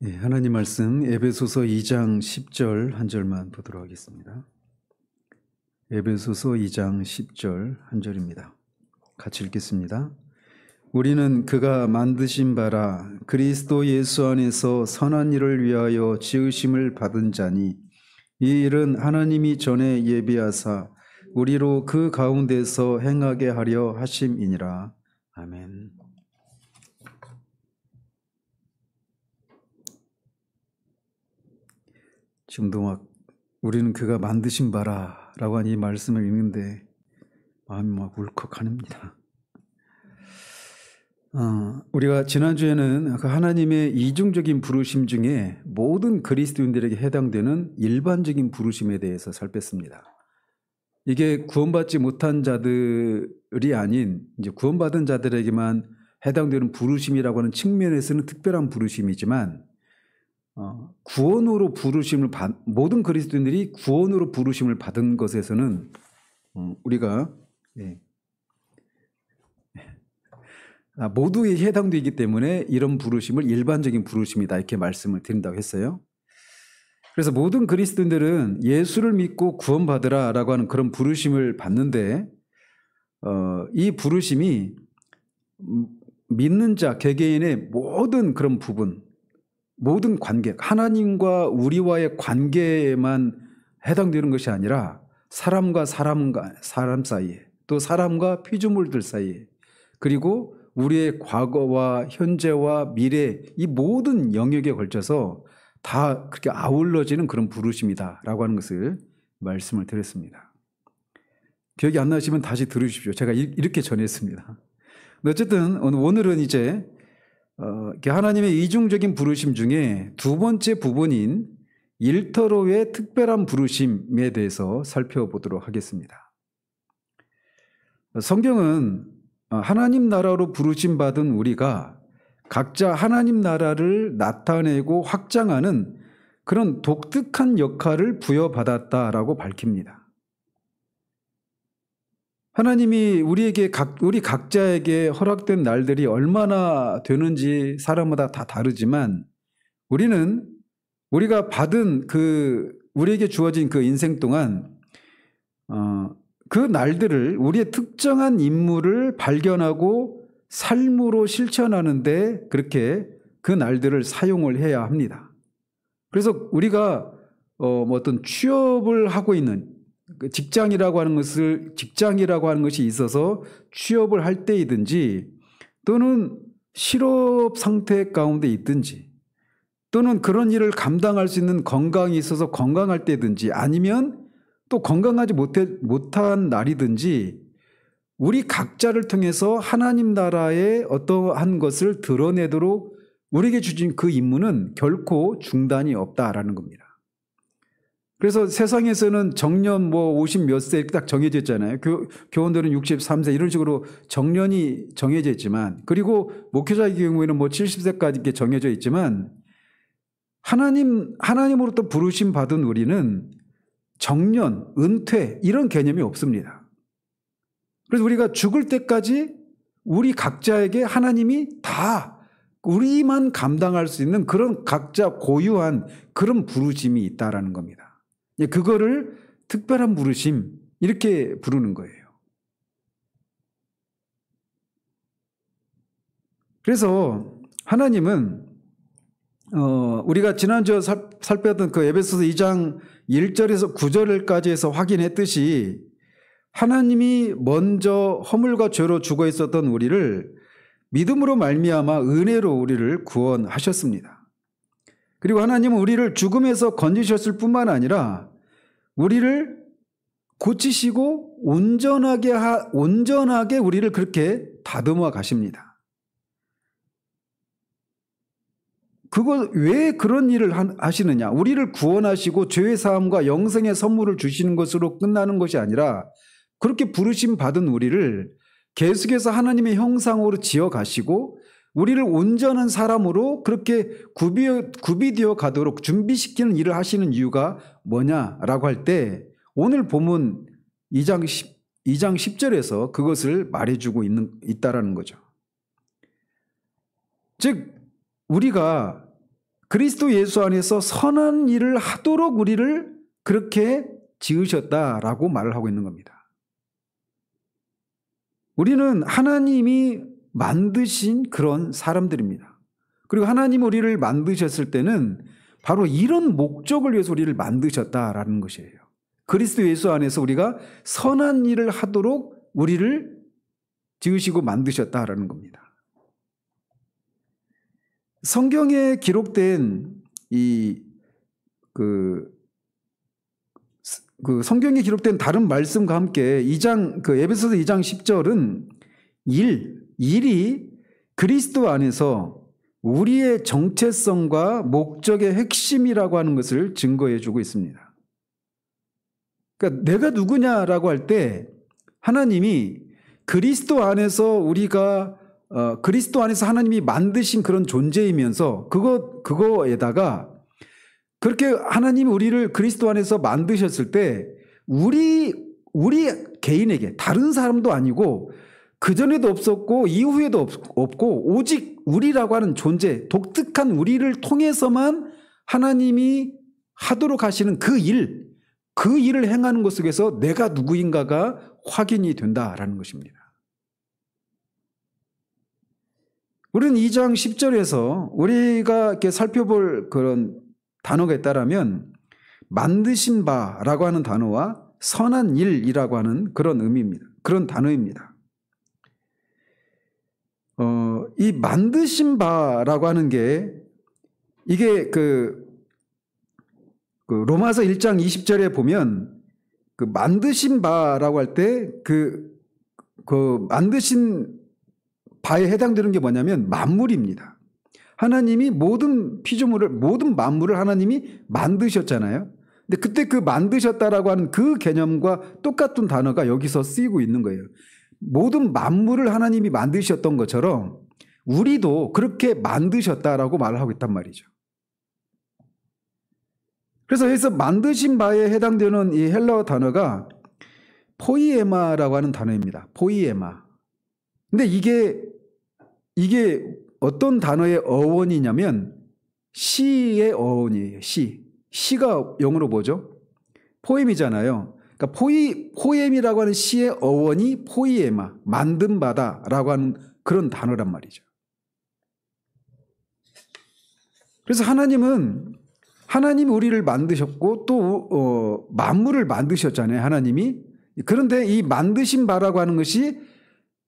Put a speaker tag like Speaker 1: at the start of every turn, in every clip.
Speaker 1: 하나님 말씀 에베소서 2장 10절 한 절만 보도록 하겠습니다. 에베소서 2장 10절 한 절입니다. 같이 읽겠습니다. 우리는 그가 만드신 바라 그리스도 예수 안에서 선한 일을 위하여 지으심을 받은 자니 이 일은 하나님이 전에 예비하사 우리로 그 가운데서 행하게 하려 하심이니라. 아멘. 지금도 막 우리는 그가 만드신 바라 라고 하는 이 말씀을 읽는데 마음이 막 울컥합니다. 우리가 지난주에는 그 하나님의 이중적인 부르심 중에 모든 그리스도인들에게 해당되는 일반적인 부르심에 대해서 살폈습니다. 이게 구원받지 못한 자들이 아닌 이제 구원받은 자들에게만 해당되는 부르심이라고 하는 측면에서는 특별한 부르심이지만 구원으로 부르심을 모든 그리스도인들이 구원으로 부르심을 받은 것에서는 우리가 모두에 해당되기 때문에 이런 부르심을 일반적인 부르심이다 이렇게 말씀을 드린다고 했어요. 그래서 모든 그리스도인들은 예수를 믿고 구원받으라 라고 하는 그런 부르심을 받는데 이 부르심이 믿는 자 개개인의 모든 그런 부분, 모든 관계, 하나님과 우리와의 관계에만 해당되는 것이 아니라 사람과 사람 사이에, 또 사람과 피조물들 사이에, 그리고 우리의 과거와 현재와 미래 이 모든 영역에 걸쳐서 다 그렇게 아울러지는 그런 부르심이다라고 하는 것을 말씀을 드렸습니다. 기억이 안 나시면 다시 들으십시오. 제가 이렇게 전했습니다. 어쨌든 오늘은 이제 하나님의 이중적인 부르심 중에 두 번째 부분인 일터로의 특별한 부르심에 대해서 살펴보도록 하겠습니다. 성경은 하나님 나라로 부르심 받은 우리가 각자 하나님 나라를 나타내고 확장하는 그런 독특한 역할을 부여받았다라고 밝힙니다. 하나님이 우리 각자에게 허락된 날들이 얼마나 되는지 사람마다 다 다르지만 우리가 받은 우리에게 주어진 그 인생 동안 그 날들을 우리의 특정한 임무를 발견하고 삶으로 실천하는데 그렇게 그 날들을 사용을 해야 합니다. 그래서 우리가 어떤 취업을 하고 있는 직장이라고 하는 것이 있어서 취업을 할 때이든지 또는 실업 상태 가운데 있든지 또는 그런 일을 감당할 수 있는 건강이 있어서 건강할 때든지 아니면 또 건강하지 못한 날이든지 우리 각자를 통해서 하나님 나라의 어떠한 것을 드러내도록 우리에게 주신 그 임무는 결코 중단이 없다라는 겁니다. 그래서 세상에서는 정년 50 몇 세 딱 정해져 있잖아요. 교원들은 63세 이런 식으로 정년이 정해져 있지만 그리고 목회자의 경우에는 70세까지 이렇게 정해져 있지만 하나님으로부터 부르심 받은 우리는 정년, 은퇴 이런 개념이 없습니다. 그래서 우리가 죽을 때까지 우리 각자에게 하나님이 다 우리만 감당할 수 있는 그런 각자 고유한 그런 부르심이 있다라는 겁니다. 그거를 특별한 부르심 이렇게 부르는 거예요. 그래서 하나님은 우리가 지난주에 살펴봤던 그 에베소서 2장 1절에서 9절까지 해서 확인했듯이 하나님이 먼저 허물과 죄로 죽어 있었던 우리를 믿음으로 말미암아 은혜로 우리를 구원하셨습니다. 그리고 하나님은 우리를 죽음에서 건지셨을 뿐만 아니라 우리를 고치시고 온전하게 우리를 그렇게 다듬어 가십니다. 왜 그런 일을 하시느냐? 우리를 구원하시고 죄의 사함과 영생의 선물을 주시는 것으로 끝나는 것이 아니라 그렇게 부르심 받은 우리를 계속해서 하나님의 형상으로 지어 가시고 우리를 온전한 사람으로 그렇게 구비되어 가도록 준비시키는 일을 하시는 이유가 뭐냐라고 할 때 오늘 본문 2장 10절에서 그것을 말해주고 있다라는 거죠. 즉 우리가 그리스도 예수 안에서 선한 일을 하도록 우리를 그렇게 지으셨다라고 말을 하고 있는 겁니다. 우리는 하나님이 만드신 그런 사람들입니다. 그리고 하나님 우리를 만드셨을 때는 바로 이런 목적을 위해서 우리를 만드셨다라는 것이에요. 그리스도 예수 안에서 우리가 선한 일을 하도록 우리를 지으시고 만드셨다라는 겁니다. 성경에 기록된 성경에 기록된 다른 말씀과 함께 에베소서 2장 10절은 일이 그리스도 안에서 우리의 정체성과 목적의 핵심이라고 하는 것을 증거해 주고 있습니다. 그러니까 내가 누구냐라고 할 때 하나님이 그리스도 안에서 그리스도 안에서 하나님이 만드신 그런 존재이면서 그거에다가 그렇게 하나님이 우리를 그리스도 안에서 만드셨을 때 우리 개인에게 다른 사람도 아니고 그전에도 없었고 이후에도 없고 오직 우리라고 하는 존재, 독특한 우리를 통해서만 하나님이 하도록 하시는 그 일을 행하는 것 속에서 내가 누구인가가 확인이 된다라는 것입니다. 우리는 2장 10절에서 우리가 이렇게 살펴볼 그런 단어가 있다라면 만드신 바라고 하는 단어와 선한 일이라고 하는 그런 의미입니다. 그런 단어입니다. 이 만드신 바라고 하는 게 이게 그 로마서 1장 20절에 보면 그 만드신 바라고 할 때 그 만드신 바에 해당되는 게 뭐냐면 만물입니다. 하나님이 모든 피조물을, 모든 만물을 하나님이 만드셨잖아요. 근데 그때 그 만드셨다라고 하는 그 개념과 똑같은 단어가 여기서 쓰이고 있는 거예요. 모든 만물을 하나님이 만드셨던 것처럼 우리도 그렇게 만드셨다라고 말을 하고 있단 말이죠. 그래서 여기서 만드신 바에 해당되는 이 헬라어 단어가 포이에마라고 하는 단어입니다. 포이에마. 근데 이게 어떤 단어의 어원이냐면 시의 어원이에요. 시가 영어로 뭐죠? 포엠이잖아요. 그러니까 포엠이라고 하는 시의 어원이 포이에마, 만든 바다라고 하는 그런 단어란 말이죠. 그래서 하나님이 우리를 만드셨고 또 만물을 만드셨잖아요. 하나님이. 그런데 이 만드신 바라고 하는 것이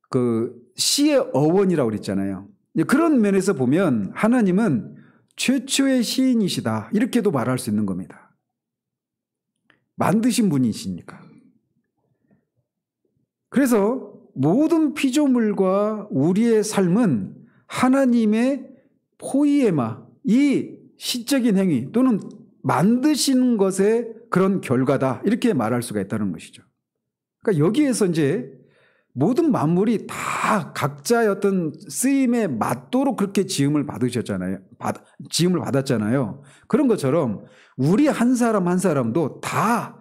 Speaker 1: 그 시의 어원이라고 그랬잖아요. 그런 면에서 보면 하나님은 최초의 시인이시다. 이렇게도 말할 수 있는 겁니다. 만드신 분이시니까. 그래서 모든 피조물과 우리의 삶은 하나님의 포이에마, 이 시적인 행위 또는 만드시는 것의 그런 결과다. 이렇게 말할 수가 있다는 것이죠. 그러니까 여기에서 이제 모든 만물이 다 각자의 어떤 쓰임에 맞도록 그렇게 지음을 받았잖아요. 그런 것처럼 우리 한 사람 한 사람도 다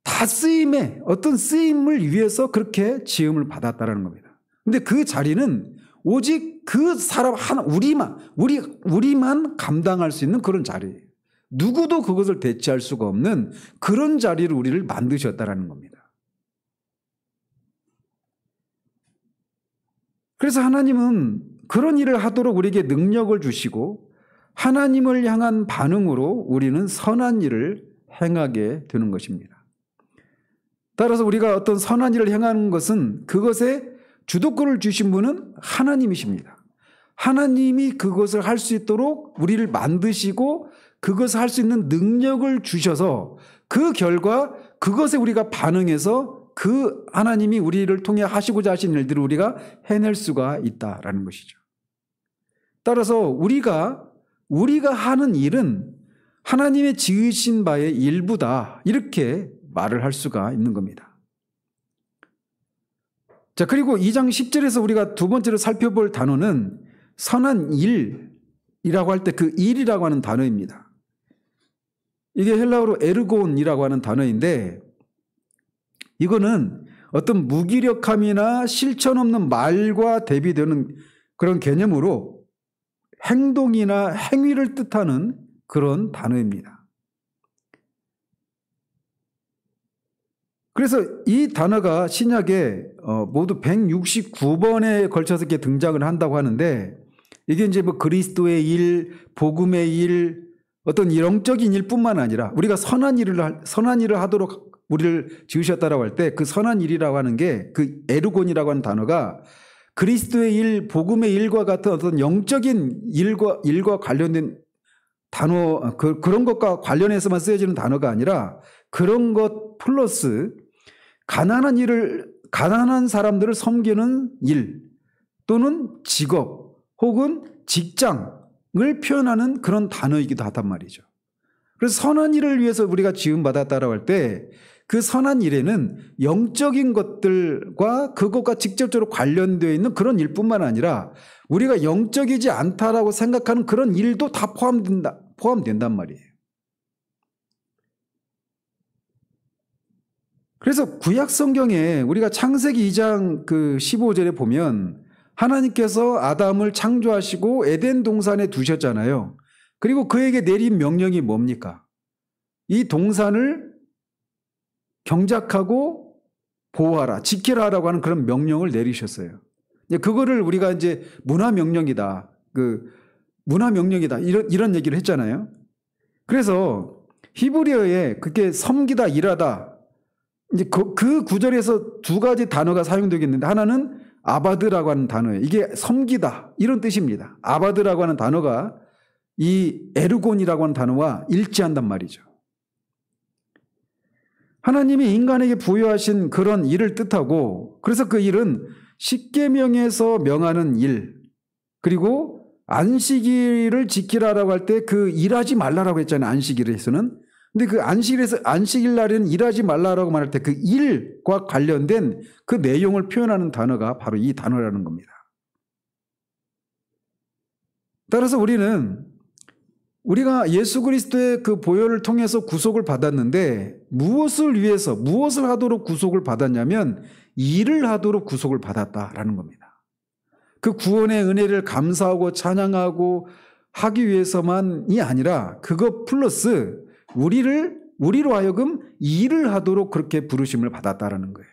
Speaker 1: 쓰임에 어떤 쓰임을 위해서 그렇게 지음을 받았다라는 겁니다. 근데 그 자리는 오직 그 사람 우리만 감당할 수 있는 그런 자리예요. 누구도 그것을 대체할 수가 없는 그런 자리를 우리를 만드셨다라는 겁니다. 그래서 하나님은 그런 일을 하도록 우리에게 능력을 주시고 하나님을 향한 반응으로 우리는 선한 일을 행하게 되는 것입니다. 따라서 우리가 어떤 선한 일을 행하는 것은 그것에 주도권을 주신 분은 하나님이십니다. 하나님이 그것을 할 수 있도록 우리를 만드시고 그것을 할 수 있는 능력을 주셔서 그 결과 그것에 우리가 반응해서 그 하나님이 우리를 통해 하시고자 하신 일들을 우리가 해낼 수가 있다라는 것이죠. 따라서 우리가 하는 일은 하나님의 지으신 바의 일부다. 이렇게 말을 할 수가 있는 겁니다. 자, 그리고 2장 10절에서 우리가 두 번째로 살펴볼 단어는 선한 일이라고 할 때 그 일이라고 하는 단어입니다. 이게 헬라어로 에르곤이라고 하는 단어인데 이거는 어떤 무기력함이나 실천 없는 말과 대비되는 그런 개념으로 행동이나 행위를 뜻하는 그런 단어입니다. 그래서 이 단어가 신약에 모두 169번에 걸쳐서 이렇게 등장을 한다고 하는데, 이게 이제 뭐 그리스도의 일, 복음의 일, 어떤 영적인 일뿐만 아니라 우리가 선한 일을 하도록 우리를 지으셨다라고 할 때 그 선한 일이라고 하는 게 그 에르곤이라고 하는 단어가 그리스도의 일, 복음의 일과 같은 어떤 영적인 일과 관련된 단어, 그런 것과 관련해서만 쓰여지는 단어가 아니라 그런 것 플러스 가난한 사람들을 섬기는 일 또는 직업 혹은 직장을 표현하는 그런 단어이기도 하단 말이죠. 그래서 선한 일을 위해서 우리가 지음받았다라고 할 때 그 선한 일에는 영적인 것들과 그것과 직접적으로 관련되어 있는 그런 일뿐만 아니라 우리가 영적이지 않다라고 생각하는 그런 일도 다 포함된단 말이에요. 그래서 구약 성경에 우리가 창세기 2장 15절에 보면 하나님께서 아담을 창조하시고 에덴 동산에 두셨잖아요. 그리고 그에게 내린 명령이 뭡니까? 이 동산을 경작하고 보호하라, 지키라라고 하는 그런 명령을 내리셨어요. 그거를 우리가 이제 문화명령이다. 문화명령이다. 이런 얘기를 했잖아요. 그래서 히브리어에 그게 섬기다, 일하다. 이제 그 구절에서 두 가지 단어가 사용되겠는데 하나는 아바드라고 하는 단어예요. 이게 섬기다. 이런 뜻입니다. 아바드라고 하는 단어가 이 에르곤이라고 하는 단어와 일치한단 말이죠. 하나님이 인간에게 부여하신 그런 일을 뜻하고, 그래서 그 일은 십계명에서 명하는 일, 그리고 안식일을 지키라라고 할 때 그 일하지 말라라고 했잖아요. 안식일에서는. 근데 그 안식일 날에는 일하지 말라라고 말할 때 그 일과 관련된 그 내용을 표현하는 단어가 바로 이 단어라는 겁니다. 따라서 우리가 예수 그리스도의 그 보혈을 통해서 구속을 받았는데 무엇을 하도록 구속을 받았냐면 일을 하도록 구속을 받았다라는 겁니다. 그 구원의 은혜를 감사하고 찬양하고 하기 위해서만이 아니라 그것 플러스 우리로 하여금 일을 하도록 그렇게 부르심을 받았다라는 거예요.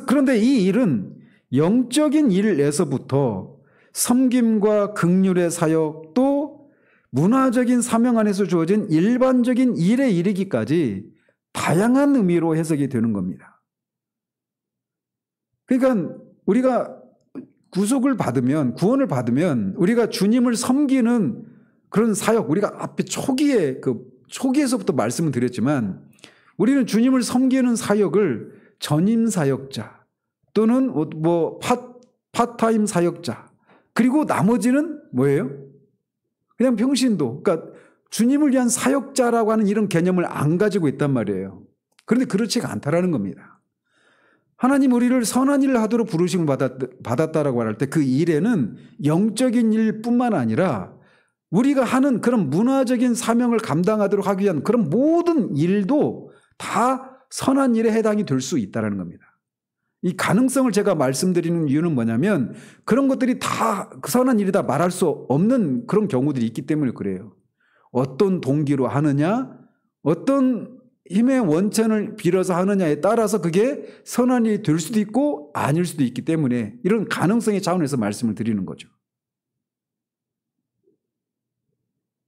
Speaker 1: 그런데 이 일은 영적인 일에서부터 섬김과 긍휼의 사역 또 문화적인 사명 안에서 주어진 일반적인 일에 이르기까지 다양한 의미로 해석이 되는 겁니다. 그러니까 우리가 구원을 받으면 우리가 주님을 섬기는 그런 사역, 우리가 앞에 초기에서부터 말씀을 드렸지만 우리는 주님을 섬기는 사역을 전임 사역자 또는 파타임 사역자, 그리고 나머지는 뭐예요? 그냥 평신도, 그러니까 주님을 위한 사역자라고 하는 이런 개념을 안 가지고 있단 말이에요. 그런데 그렇지가 않다라는 겁니다. 하나님 우리를 선한 일을 하도록 부르심을 받았다라고 할 때 그 일에는 영적인 일뿐만 아니라 우리가 하는 그런 문화적인 사명을 감당하도록 하기 위한 그런 모든 일도 다 선한 일에 해당이 될 수 있다는 겁니다. 이 가능성을 제가 말씀드리는 이유는 뭐냐면 그런 것들이 다 선한 일이다 말할 수 없는 그런 경우들이 있기 때문에 그래요. 어떤 동기로 하느냐, 어떤 힘의 원천을 빌어서 하느냐에 따라서 그게 선한 일이 될 수도 있고 아닐 수도 있기 때문에 이런 가능성의 차원에서 말씀을 드리는 거죠.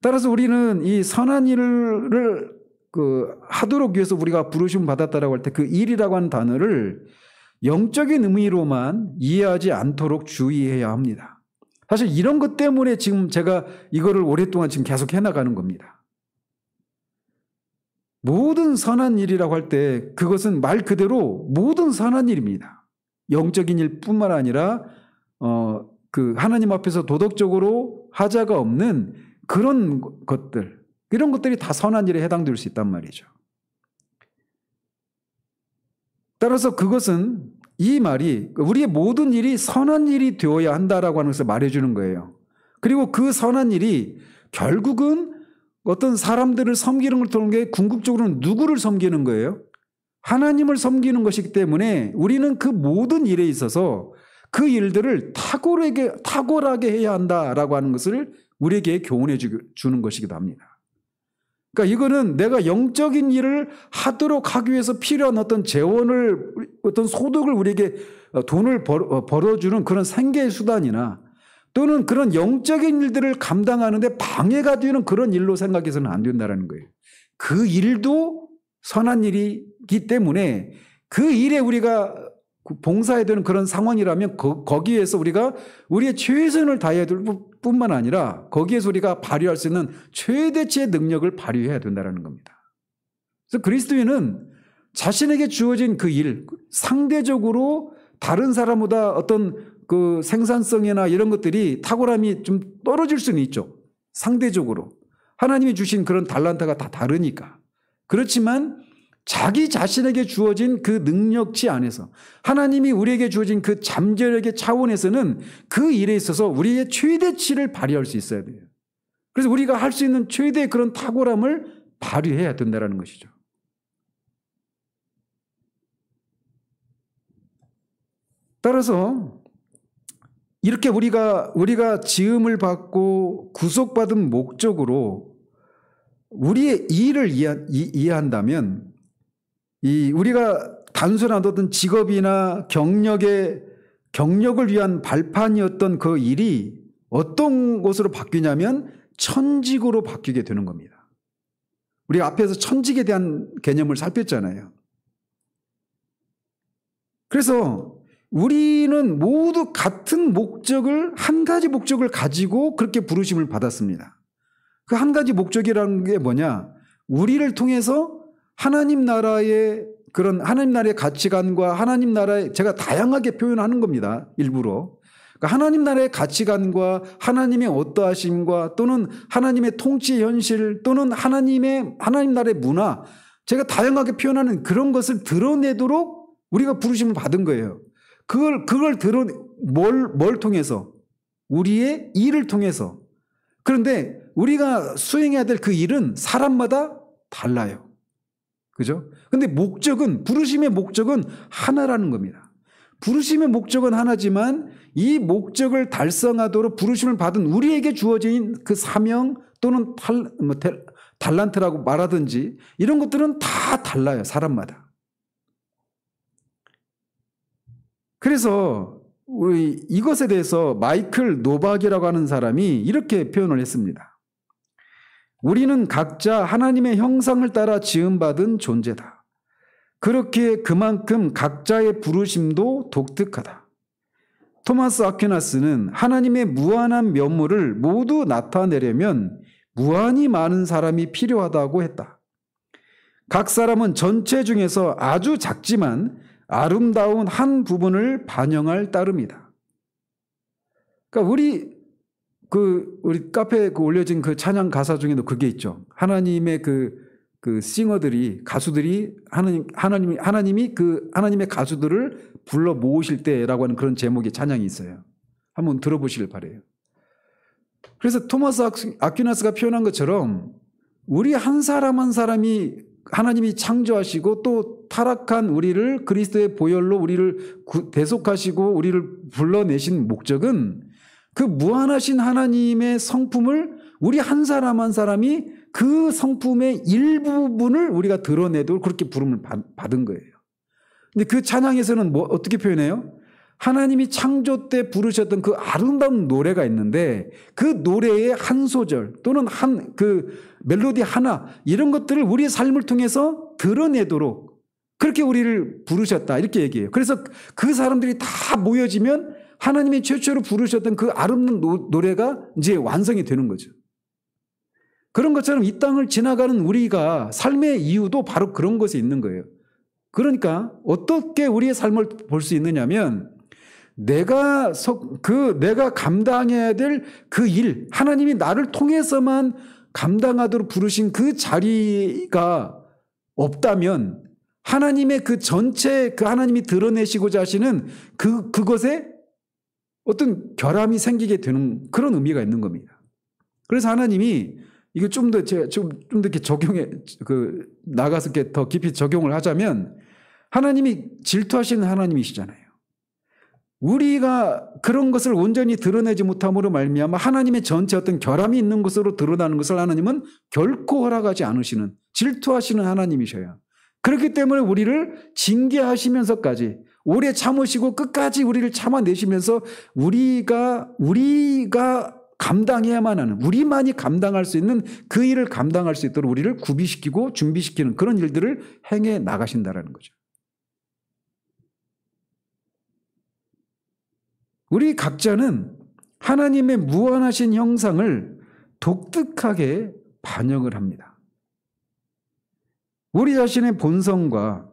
Speaker 1: 따라서 우리는 이 선한 일을 하도록 위해서 우리가 부르심을 받았다라고 할 때 그 일이라고 하는 단어를 영적인 의미로만 이해하지 않도록 주의해야 합니다. 사실 이런 것 때문에 지금 제가 이거를 오랫동안 지금 계속 해나가는 겁니다. 모든 선한 일이라고 할 때 그것은 말 그대로 모든 선한 일입니다. 영적인 일뿐만 아니라 하나님 앞에서 도덕적으로 하자가 없는 그런 것들, 이런 것들이 다 선한 일에 해당될 수 있단 말이죠. 따라서 그것은 이 말이 우리의 모든 일이 선한 일이 되어야 한다라고 하는 것을 말해주는 거예요. 그리고 그 선한 일이 결국은 어떤 사람들을 섬기는 걸 통해 궁극적으로는 누구를 섬기는 거예요? 하나님을 섬기는 것이기 때문에 우리는 그 모든 일에 있어서 그 일들을 탁월하게 해야 한다라고 하는 것을 우리에게 교훈해 주는 것이기도 합니다. 그러니까 이거는 내가 영적인 일을 하도록 하기 위해서 필요한 어떤 재원을, 어떤 소득을 우리에게 돈을 벌어주는 그런 생계의 수단이나 또는 그런 영적인 일들을 감당하는데 방해가 되는 그런 일로 생각해서는 안 된다는 거예요. 그 일도 선한 일이기 때문에 그 일에 우리가 봉사해야 되는 그런 상황이라면 거기에서 우리가 우리의 최선을 다해야 될 뿐만 아니라 거기에서 우리가 발휘할 수 있는 최대치의 능력을 발휘해야 된다는 겁니다. 그래서 그리스도인은 자신에게 주어진 그 일, 상대적으로 다른 사람보다 어떤 그 생산성이나 이런 것들이 탁월함이 좀 떨어질 수는 있죠. 상대적으로. 하나님이 주신 그런 달란트가 다 다르니까. 그렇지만 자기 자신에게 주어진 그 능력치 안에서 하나님이 우리에게 주어진 그 잠재력의 차원에서는 그 일에 있어서 우리의 최대치를 발휘할 수 있어야 돼요. 그래서 우리가 할 수 있는 최대의 그런 탁월함을 발휘해야 된다는 것이죠. 따라서 이렇게 우리가 지음을 받고 구속받은 목적으로 우리의 일을 이해한다면 우리가 단순한 어떤 직업이나 경력을 위한 발판이었던 그 일이 어떤 것으로 바뀌냐면 천직으로 바뀌게 되는 겁니다. 우리 앞에서 천직에 대한 개념을 살폈잖아요. 그래서 우리는 모두 같은 목적을, 한 가지 목적을 가지고 그렇게 부르심을 받았습니다. 그 한 가지 목적이라는 게 뭐냐? 우리를 통해서 하나님 나라의 가치관과 하나님 나라의, 제가 다양하게 표현하는 겁니다. 일부러. 그러니까 하나님 나라의 가치관과 하나님의 어떠하심과 또는 하나님의 통치 현실 또는 하나님 나라의 문화, 제가 다양하게 표현하는 그런 것을 드러내도록 우리가 부르심을 받은 거예요. 그걸 뭘 통해서? 우리의 일을 통해서. 그런데 우리가 수행해야 될 그 일은 사람마다 달라요. 그죠? 근데 부르심의 목적은 하나라는 겁니다. 부르심의 목적은 하나지만 이 목적을 달성하도록 부르심을 받은 우리에게 주어진 그 사명 또는 달란트라고 말하든지 이런 것들은 다 달라요. 사람마다. 그래서 이것에 대해서 마이클 노박이라고 하는 사람이 이렇게 표현을 했습니다. 우리는 각자 하나님의 형상을 따라 지음받은 존재다. 그렇게 그만큼 각자의 부르심도 독특하다. 토마스 아퀴나스는 하나님의 무한한 면모를 모두 나타내려면 무한히 많은 사람이 필요하다고 했다. 각 사람은 전체 중에서 아주 작지만 아름다운 한 부분을 반영할 따름이다. 그러니까 우리 카페에 올려진 그 찬양 가사 중에도 그게 있죠. 하나님의 그 가수들이 하나님이 하나님의 가수들을 불러 모으실 때라고 하는 그런 제목의 찬양이 있어요. 한번 들어보시길 바래요. 그래서 토마스 아퀴나스가 표현한 것처럼 우리 한 사람 한 사람이 하나님이 창조하시고 또 타락한 우리를 그리스도의 보혈로 우리를 대속하시고 우리를 불러내신 목적은 그 무한하신 하나님의 성품을 우리 한 사람 한 사람이 그 성품의 일부분을 우리가 드러내도록 그렇게 부름을 받은 거예요. 근데 그 찬양에서는 어떻게 표현해요? 하나님이 창조 때 부르셨던 그 아름다운 노래가 있는데 그 노래의 한 소절 또는 그 멜로디 하나 이런 것들을 우리의 삶을 통해서 드러내도록 그렇게 우리를 부르셨다 이렇게 얘기해요. 그래서 그 사람들이 다 모여지면 하나님이 최초로 부르셨던 그 아름다운 노래가 이제 완성이 되는 거죠. 그런 것처럼 이 땅을 지나가는 우리가 삶의 이유도 바로 그런 것에 있는 거예요. 그러니까 어떻게 우리의 삶을 볼 수 있느냐면 내가 감당해야 될 그 일, 하나님이 나를 통해서만 감당하도록 부르신 그 자리가 없다면 하나님의 그 전체 하나님이 드러내시고자 하시는 그것에 어떤 결함이 생기게 되는 그런 의미가 있는 겁니다. 그래서 하나님이 이거 좀 더 이렇게 나가서 이렇게 더 깊이 적용을 하자면 하나님이 질투하시는 하나님이시잖아요. 우리가 그런 것을 온전히 드러내지 못함으로 말미암아 하나님의 전체 어떤 결함이 있는 것으로 드러나는 것을 하나님은 결코 허락하지 않으시는, 질투하시는 하나님이셔요. 그렇기 때문에 우리를 징계하시면서까지 오래 참으시고 끝까지 우리를 참아내시면서 우리가 감당해야만 하는, 우리만이 감당할 수 있는 그 일을 감당할 수 있도록 우리를 구비시키고 준비시키는 그런 일들을 행해 나가신다라는 거죠. 우리 각자는 하나님의 무한하신 형상을 독특하게 반영을 합니다. 우리 자신의 본성과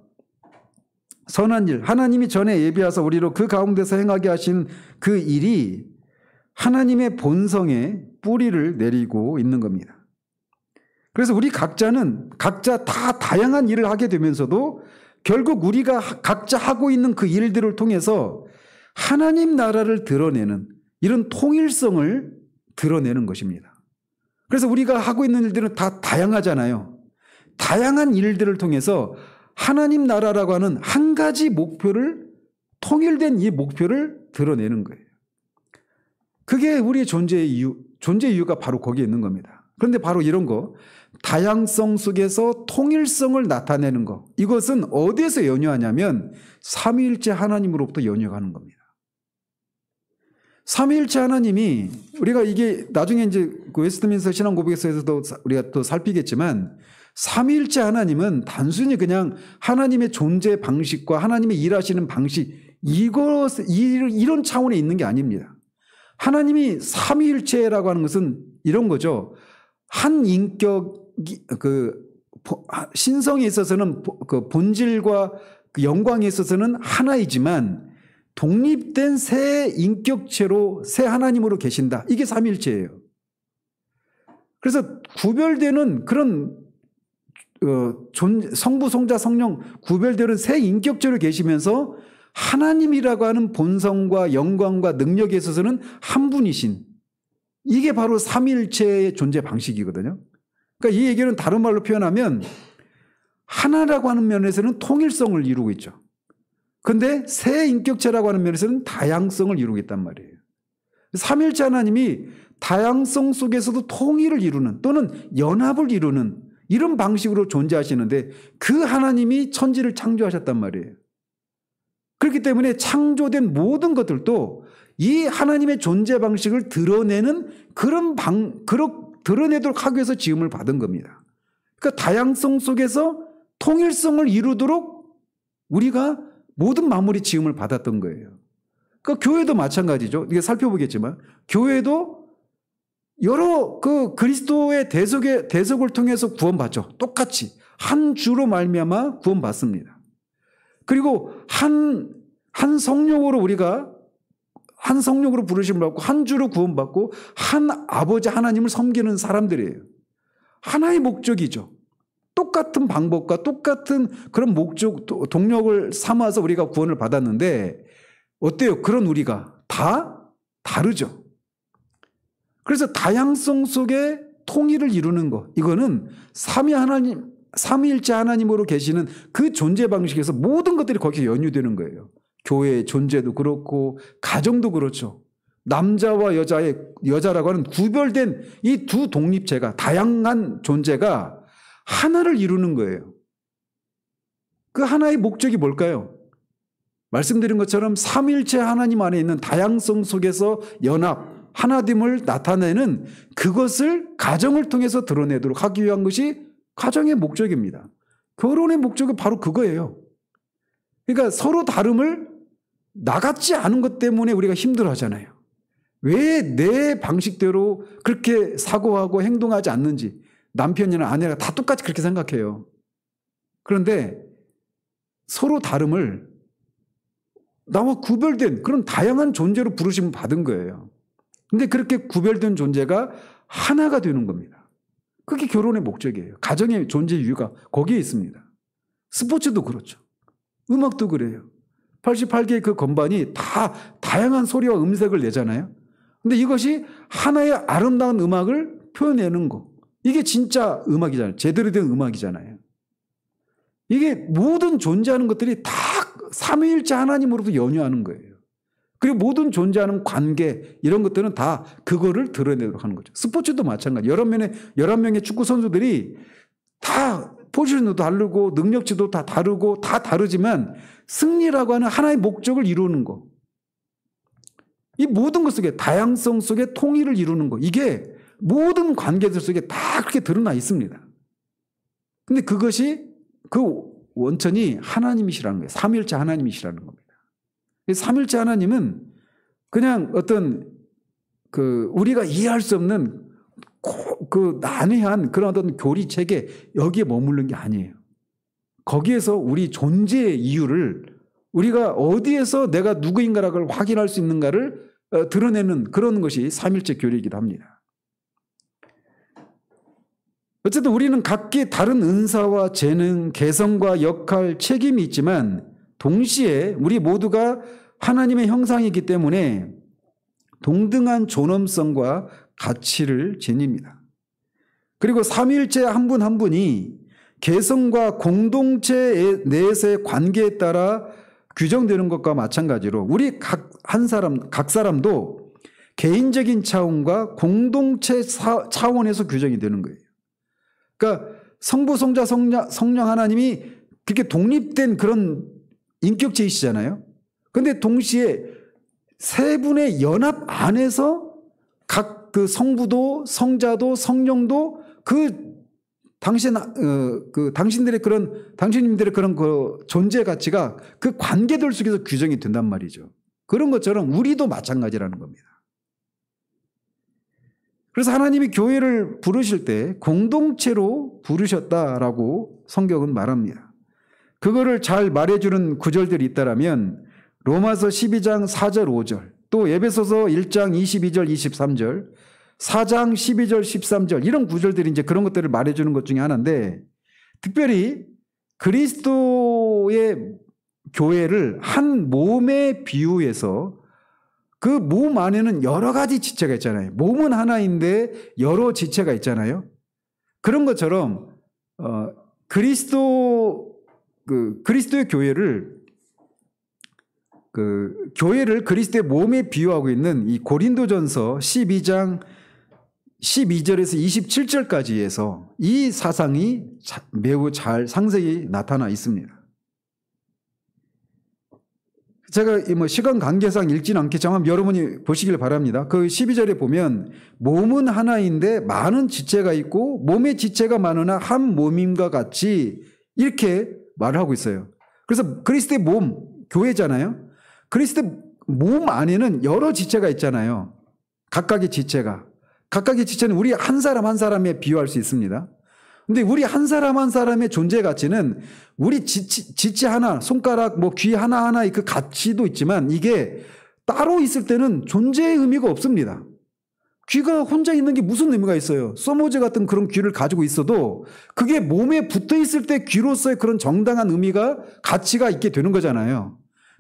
Speaker 1: 선한 일, 하나님이 전에 예비하사 우리로 그 가운데서 행하게 하신 그 일이 하나님의 본성에 뿌리를 내리고 있는 겁니다. 그래서 우리 각자는 각자 다 다양한 일을 하게 되면서도 결국 우리가 각자 하고 있는 그 일들을 통해서 하나님 나라를 드러내는 이런 통일성을 드러내는 것입니다. 그래서 우리가 하고 있는 일들은 다 다양하잖아요. 다양한 일들을 통해서 하나님 나라라고 하는 한 가지 목표를, 통일된 이 목표를 드러내는 거예요. 그게 우리의 존재 이유가 바로 거기에 있는 겁니다. 그런데 바로 이런 거, 다양성 속에서 통일성을 나타내는 거, 이것은 어디에서 연유하냐면 삼위일체 하나님으로부터 연유하는 겁니다. 삼위일체 하나님이, 우리가 이게 나중에 이제 그 웨스트민스터 신앙고백에서도 우리가 또 살피겠지만, 삼위일체 하나님은 단순히 그냥 하나님의 존재 방식과 하나님의 일하시는 방식, 이런 차원에 있는 게 아닙니다. 하나님이 삼위일체라고 하는 것은 이런 거죠. 한 인격이, 신성에 있어서는 그 본질과 그 영광에 있어서는 하나이지만 독립된 새 인격체로, 새 하나님으로 계신다. 이게 삼위일체예요. 그래서 구별되는 그런 성부, 성자, 성령 구별되는 새 인격체로 계시면서 하나님이라고 하는 본성과 영광과 능력에 있어서는 한 분이신, 이게 바로 삼위일체의 존재 방식이거든요. 그러니까 이 얘기는 다른 말로 표현하면 하나라고 하는 면에서는 통일성을 이루고 있죠. 그런데 새 인격체라고 하는 면에서는 다양성을 이루고 있단 말이에요. 삼위일체 하나님이 다양성 속에서도 통일을 이루는, 또는 연합을 이루는 이런 방식으로 존재하시는데, 그 하나님이 천지를 창조하셨단 말이에요. 그렇기 때문에 창조된 모든 것들도 이 하나님의 존재 방식을 드러내는 드러내도록 하기 위해서 지음을 받은 겁니다. 그러니까 다양성 속에서 통일성을 이루도록 우리가 모든 만물이 지음을 받았던 거예요. 그러니까 교회도 마찬가지죠. 이게 살펴보겠지만, 교회도 여러 그 그리스도의 대속을 통해서 구원받죠. 똑같이 한 주로 말미암아 구원받습니다. 그리고 한 성령으로 우리가 한 성령으로 부르심을 받고 한 주로 구원받고 한 아버지 하나님을 섬기는 사람들이에요. 하나의 목적이죠. 똑같은 방법과 똑같은 그런 목적, 동력을 삼아서 우리가 구원을 받았는데 어때요? 그런 우리가 다 다르죠. 그래서 다양성 속에 통일을 이루는 것, 이거는 삼위일체 하나님으로 계시는 그 존재 방식에서 모든 것들이 거기에 연유되는 거예요. 교회의 존재도 그렇고 가정도 그렇죠. 남자와 여자라고 하는 구별된 이 두 독립체가, 다양한 존재가 하나를 이루는 거예요. 그 하나의 목적이 뭘까요? 말씀드린 것처럼 삼위일체 하나님 안에 있는 다양성 속에서 연합, 하나됨을 나타내는 그것을 가정을 통해서 드러내도록 하기 위한 것이 가정의 목적입니다. 결혼의 목적은 바로 그거예요. 그러니까 서로 다름을 나같지 않은 것 때문에 우리가 힘들어하잖아요. 왜 내 방식대로 그렇게 사고하고 행동하지 않는지, 남편이나 아내가 다 똑같이 그렇게 생각해요. 그런데 서로 다름을 나와 구별된 그런 다양한 존재로 부르심을 받은 거예요. 근데 그렇게 구별된 존재가 하나가 되는 겁니다. 그게 결혼의 목적이에요. 가정의 존재 이유가 거기에 있습니다. 스포츠도 그렇죠. 음악도 그래요. 88개의 그 건반이 다 다양한 소리와 음색을 내잖아요. 근데 이것이 하나의 아름다운 음악을 표현내는 거. 이게 진짜 음악이잖아요. 제대로 된 음악이잖아요. 이게 모든 존재하는 것들이 다 삼위일체 하나님으로부터 연유하는 거예요. 그리고 모든 존재하는 관계 이런 것들은 다 그거를 드러내도록 하는 거죠. 스포츠도 마찬가지. 11명의 축구 선수들이 다 포지션도 다르고 능력치도 다 다르고 다 다르지만 승리라고 하는 하나의 목적을 이루는 거. 이 모든 것 속에 다양성 속에 통일을 이루는 거. 이게 모든 관계들 속에 다 그렇게 드러나 있습니다. 근데 그것이 그 원천이 하나님이시라는 거예요. 삼위일체 하나님이시라는 겁니다. 삼위일체 하나님은 그냥 어떤 우리가 이해할 수 없는 난해한 그런 어떤 교리 체계 여기에 머무른 게 아니에요. 거기에서 우리 존재의 이유를 우리가 어디에서 내가 누구인가를 확인할 수 있는가를 드러내는 그런 것이 삼위일체 교리이기도 합니다. 어쨌든 우리는 각기 다른 은사와 재능, 개성과 역할, 책임이 있지만 동시에 우리 모두가 하나님의 형상이기 때문에 동등한 존엄성과 가치를 지닙니다. 그리고 삼위일체 한 분 한 분이 개성과 공동체 내에서의 관계에 따라 규정되는 것과 마찬가지로 우리 각 사람도 개인적인 차원과 공동체 차원에서 규정이 되는 거예요. 그러니까 성부, 성자, 성령 하나님이 그렇게 독립된 그런 인격체이시잖아요. 그런데 동시에 세 분의 연합 안에서 각 그 성부도 성자도 성령도 당신님들의 그런 그 존재 가치가 그 관계들 속에서 규정이 된단 말이죠. 그런 것처럼 우리도 마찬가지라는 겁니다. 그래서 하나님이 교회를 부르실 때 공동체로 부르셨다라고 성경은 말합니다. 그거를 잘 말해주는 구절들이 있다라면 로마서 12장 4절 5절 또 에베소서 1장 22절 23절 4장 12절 13절 이런 구절들이 이제 그런 것들을 말해주는 것 중에 하나인데 특별히 그리스도의 교회를 한 몸에 비유해서 그 몸 안에는 여러 가지 지체가 있잖아요. 몸은 하나인데 여러 지체가 있잖아요. 그런 것처럼 그리스도의 교회를 그리스도의 몸에 비유하고 있는 이 고린도전서 12장 12절에서 27절까지에서 이 사상이 매우 잘 상세히 나타나 있습니다. 제가 시간 관계상 읽지는 않겠지만 여러분이 보시길 바랍니다. 그 12절에 보면 몸은 하나인데 많은 지체가 있고 몸의 지체가 많으나 한 몸임과 같이 이렇게 말을 하고 있어요. 그래서 그리스도의 몸, 교회잖아요. 그리스도의 몸 안에는 여러 지체가 있잖아요. 각각의 지체는 우리 한 사람 한 사람에 비유할 수 있습니다. 근데 우리 한 사람 한 사람의 존재 가치는 우리 지체 하나, 손가락, 귀 하나하나의 그 가치도 있지만 이게 따로 있을 때는 존재의 의미가 없습니다. 귀가 혼자 있는 게 무슨 의미가 있어요? 소모제 같은 그런 귀를 가지고 있어도 그게 몸에 붙어 있을 때 귀로서의 그런 정당한 의미가 가치가 있게 되는 거잖아요.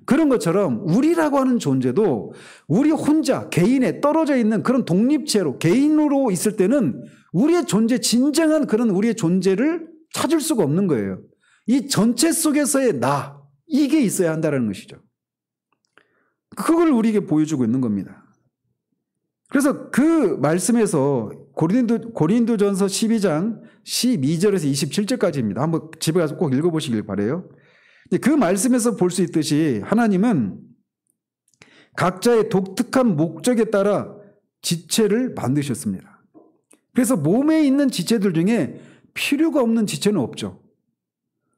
Speaker 1: 그런 것처럼 우리라고 하는 존재도 우리 혼자 개인에 떨어져 있는 그런 독립체로 개인으로 있을 때는 우리의 존재, 진정한 그런 우리의 존재를 찾을 수가 없는 거예요. 이 전체 속에서의 나, 이게 있어야 한다는 것이죠. 그걸 우리에게 보여주고 있는 겁니다. 그래서 그 말씀에서 고린도전서 12장 12절에서 27절까지입니다. 한번 집에 가서 꼭 읽어보시길 바라요. 그 말씀에서 볼 수 있듯이 하나님은 각자의 독특한 목적에 따라 지체를 만드셨습니다. 그래서 몸에 있는 지체들 중에 필요가 없는 지체는 없죠.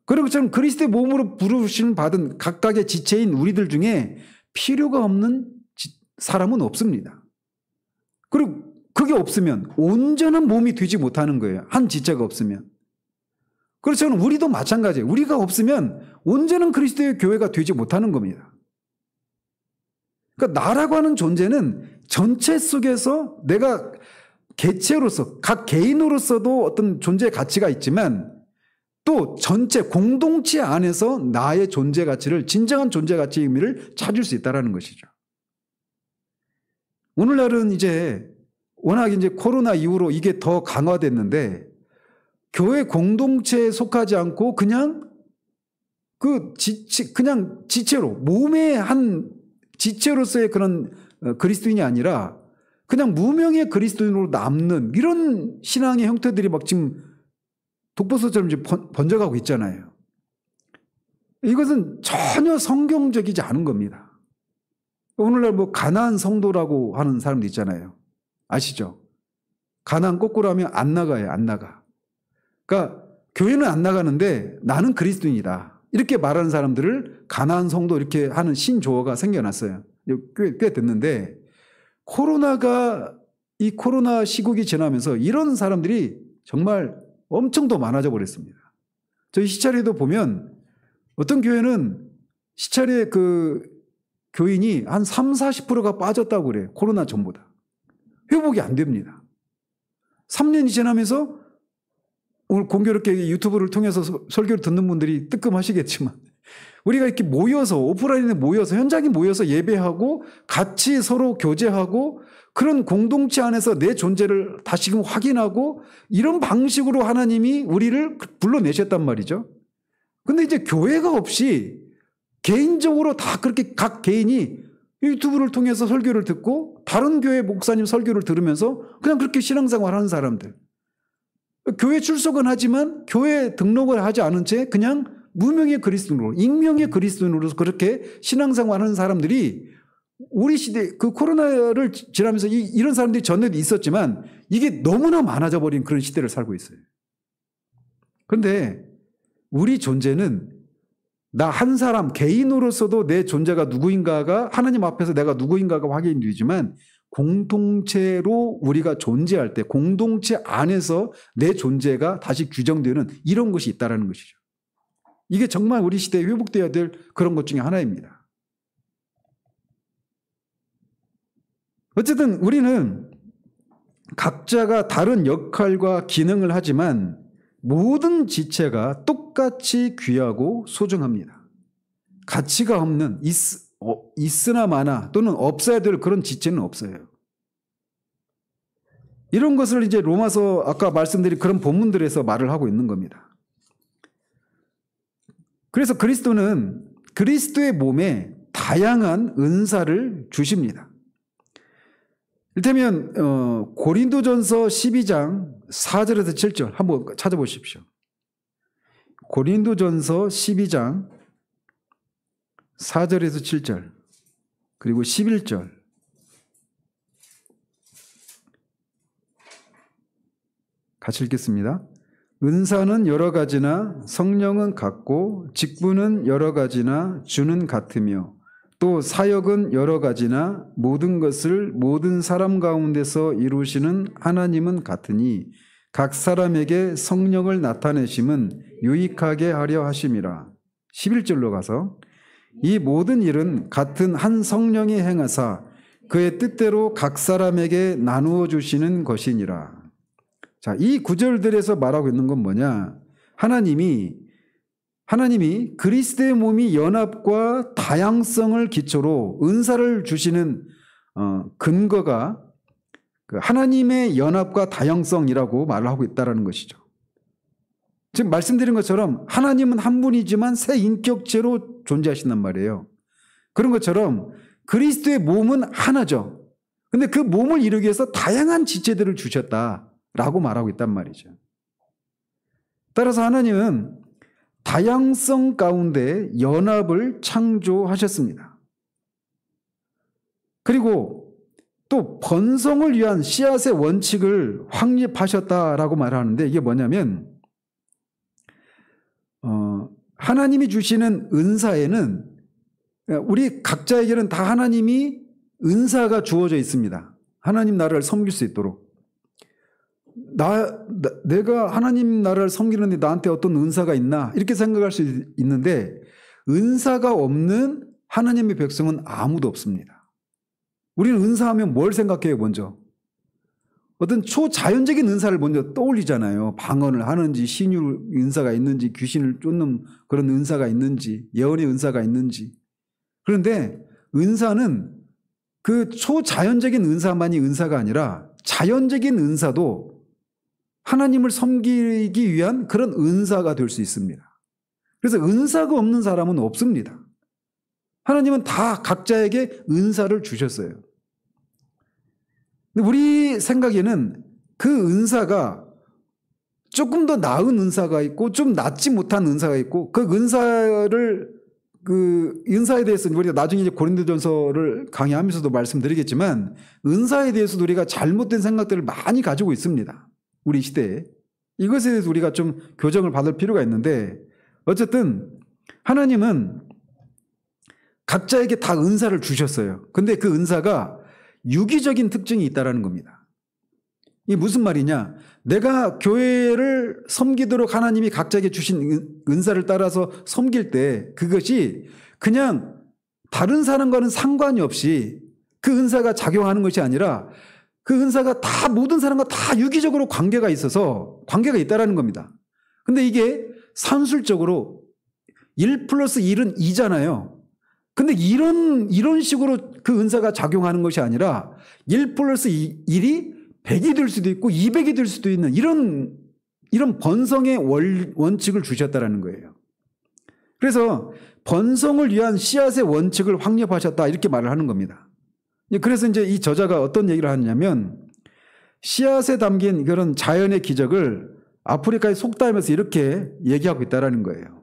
Speaker 1: 그리고 저는 그리스도의 몸으로 부르심 받은 각각의 지체인 우리들 중에 필요가 없는 사람은 없습니다. 그리고 그게 없으면 온전한 몸이 되지 못하는 거예요. 한 지체가 없으면. 그래서 저는 우리도 마찬가지예요. 우리가 없으면 온전한 그리스도의 교회가 되지 못하는 겁니다. 그러니까 나라고 하는 존재는 전체 속에서 내가 개체로서 각 개인으로서도 어떤 존재의 가치가 있지만 또 전체 공동체 안에서 나의 존재 가치를 진정한 존재 가치의 의미를 찾을 수 있다는 것이죠. 오늘날은 워낙 코로나 이후로 이게 더 강화됐는데 교회 공동체에 속하지 않고 그냥 지체로 몸의 한 지체로서의 그런 그리스도인이 아니라 그냥 무명의 그리스도인으로 남는 이런 신앙의 형태들이 막 지금 독버섯처럼 이제 번져가고 있잖아요. 이것은 전혀 성경적이지 않은 겁니다. 오늘날 뭐 가나안 성도라고 하는 사람도 있잖아요. 아시죠? 가나안 거꾸로 하면 안 나가요. 안 나가. 그러니까 교회는 안 나가는데 나는 그리스도인이다. 이렇게 말하는 사람들을 가나안 성도 이렇게 하는 신조어가 생겨났어요. 꽤 됐는데 이 코로나 시국이 지나면서 이런 사람들이 정말 엄청 더 많아져 버렸습니다. 저희 시찰에도 보면 어떤 교회는 시찰의 그 교인이 한 30-40%가 빠졌다고 그래요. 코로나 전보다. 회복이 안 됩니다. 3년이 지나면서 오늘 공교롭게 유튜브를 통해서 설교를 듣는 분들이 뜨끔하시겠지만 우리가 이렇게 모여서 오프라인에 모여서 현장에 모여서 예배하고 같이 서로 교제하고 그런 공동체 안에서 내 존재를 다시금 확인하고 이런 방식으로 하나님이 우리를 불러내셨단 말이죠. 근데 이제 교회가 없이 개인적으로 다 그렇게 각 개인이 유튜브를 통해서 설교를 듣고 다른 교회 목사님 설교를 들으면서 그냥 그렇게 신앙생활 하는 사람들. 교회 출석은 하지만 교회 등록을 하지 않은 채 그냥 무명의 그리스도인으로, 익명의 그리스도인으로서 그렇게 신앙생활 하는 사람들이 우리 시대 그 코로나를 지나면서 이런 사람들이 전에도 있었지만 이게 너무나 많아져 버린 그런 시대를 살고 있어요. 그런데 우리 존재는 나 한 사람 개인으로서도 내 존재가 누구인가가 하나님 앞에서 내가 누구인가가 확인이 되지만 공동체로 우리가 존재할 때 공동체 안에서 내 존재가 다시 규정되는 이런 것이 있다는 것이죠. 이게 정말 우리 시대에 회복되어야 될 그런 것 중에 하나입니다. 어쨌든 우리는 각자가 다른 역할과 기능을 하지만 모든 지체가 똑같이 귀하고 소중합니다. 가치가 없는 있으나 마나 또는 없어야 될 그런 지체는 없어요. 이런 것을 이제 로마서 아까 말씀드린 그런 본문들에서 말을 하고 있는 겁니다. 그래서 그리스도는 그리스도의 몸에 다양한 은사를 주십니다. 이를테면 고린도전서 12장 4절에서 7절 한번 찾아보십시오. 고린도전서 12장 4절에서 7절 그리고 11절 같이 읽겠습니다. 은사는 여러 가지나 성령은 같고 직분은 여러 가지나 주는 같으며 또 사역은 여러 가지나 모든 것을 모든 사람 가운데서 이루시는 하나님은 같으니 각 사람에게 성령을 나타내심은 유익하게 하려 하심이라. 11절로 가서 이 모든 일은 같은 한 성령이 행하사 그의 뜻대로 각 사람에게 나누어 주시는 것이니라. 자, 이 구절들에서 말하고 있는 건 뭐냐? 하나님이 그리스도의 몸이 연합과 다양성을 기초로 은사를 주시는 근거가 그 하나님의 연합과 다양성이라고 말을 하고 있다는 것이죠. 지금 말씀드린 것처럼 하나님은 한 분이지만 세 인격체로 존재하신단 말이에요. 그런 것처럼 그리스도의 몸은 하나죠. 그런데 그 몸을 이루기 위해서 다양한 지체들을 주셨다라고 말하고 있단 말이죠. 따라서 하나님은 다양성 가운데 연합을 창조하셨습니다. 그리고 또 번성을 위한 씨앗의 원칙을 확립하셨다라고 말하는데 이게 뭐냐면 하나님이 주시는 은사에는 우리 각자에게는 다 하나님이 은사가 주어져 있습니다. 하나님 나라를 섬길 수 있도록. 내가 하나님 나라를 섬기는데 나한테 어떤 은사가 있나 이렇게 생각할 수 있는데 은사가 없는 하나님의 백성은 아무도 없습니다. 우리는 은사하면 뭘 생각해요? 먼저 어떤 초자연적인 은사를 먼저 떠올리잖아요. 방언을 하는지 신유 은사가 있는지 귀신을 쫓는 그런 은사가 있는지 예언의 은사가 있는지. 그런데 은사는 그 초자연적인 은사만이 은사가 아니라 자연적인 은사도 하나님을 섬기기 위한 그런 은사가 될 수 있습니다. 그래서 은사가 없는 사람은 없습니다. 하나님은 다 각자에게 은사를 주셨어요. 근데 우리 생각에는 그 은사가 조금 더 나은 은사가 있고 좀 낫지 못한 은사가 있고, 그 은사에 대해서는 우리가 나중에 이제 고린도전서를 강의하면서도 말씀드리겠지만, 은사에 대해서도 우리가 잘못된 생각들을 많이 가지고 있습니다. 우리 시대에. 이것에 대해서 우리가 좀 교정을 받을 필요가 있는데, 어쨌든 하나님은 각자에게 다 은사를 주셨어요. 근데 그 은사가 유기적인 특징이 있다는 겁니다. 이게 무슨 말이냐? 내가 교회를 섬기도록 하나님이 각자에게 주신 은사를 따라서 섬길 때 그것이 그냥 다른 사람과는 상관이 없이 그 은사가 작용하는 것이 아니라, 그 은사가 다 모든 사람과 다 유기적으로 관계가 있어서 관계가 있다는 겁니다. 근데 이게 산술적으로 1+1은 2잖아요. 근데 이런 식으로 그 은사가 작용하는 것이 아니라 1+1이 100이 될 수도 있고 200이 될 수도 있는 이런 번성의 원칙을 주셨다는 거예요. 그래서 번성을 위한 씨앗의 원칙을 확립하셨다, 이렇게 말을 하는 겁니다. 그래서 이제 이 저자가 어떤 얘기를 하냐면, 씨앗에 담긴 그런 자연의 기적을 아프리카의 속담에서 이렇게 얘기하고 있다는 거예요.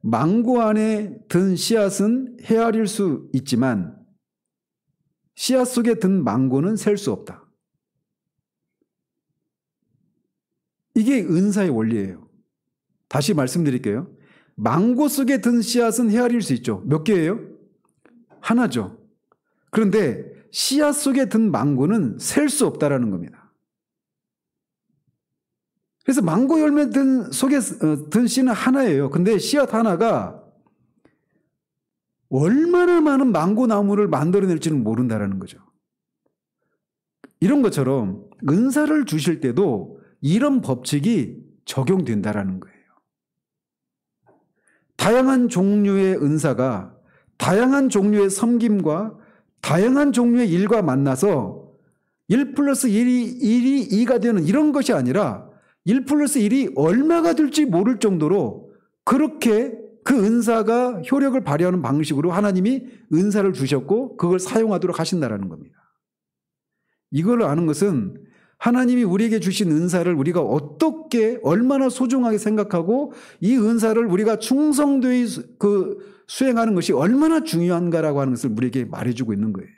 Speaker 1: 망고 안에 든 씨앗은 헤아릴 수 있지만 씨앗 속에 든 망고는 셀 수 없다. 이게 은사의 원리예요. 다시 말씀드릴게요. 망고 속에 든 씨앗은 헤아릴 수 있죠. 몇 개예요? 하나죠. 그런데 씨앗 속에 든 망고는 셀 수 없다라는 겁니다. 그래서 망고 열매 속에 든 씨는 하나예요. 근데 씨앗 하나가 얼마나 많은 망고 나무를 만들어낼지는 모른다라는 거죠. 이런 것처럼 은사를 주실 때도 이런 법칙이 적용된다라는 거예요. 다양한 종류의 은사가 다양한 종류의 섬김과 다양한 종류의 일과 만나서 1+1이 2가 되는 이런 것이 아니라 1+1이 얼마가 될지 모를 정도로 그렇게 그 은사가 효력을 발휘하는 방식으로 하나님이 은사를 주셨고 그걸 사용하도록 하신다는 겁니다. 이걸 아는 것은 하나님이 우리에게 주신 은사를 우리가 어떻게 얼마나 소중하게 생각하고 이 은사를 우리가 충성되이 수행하는 것이 얼마나 중요한가라고 하는 것을 우리에게 말해주고 있는 거예요.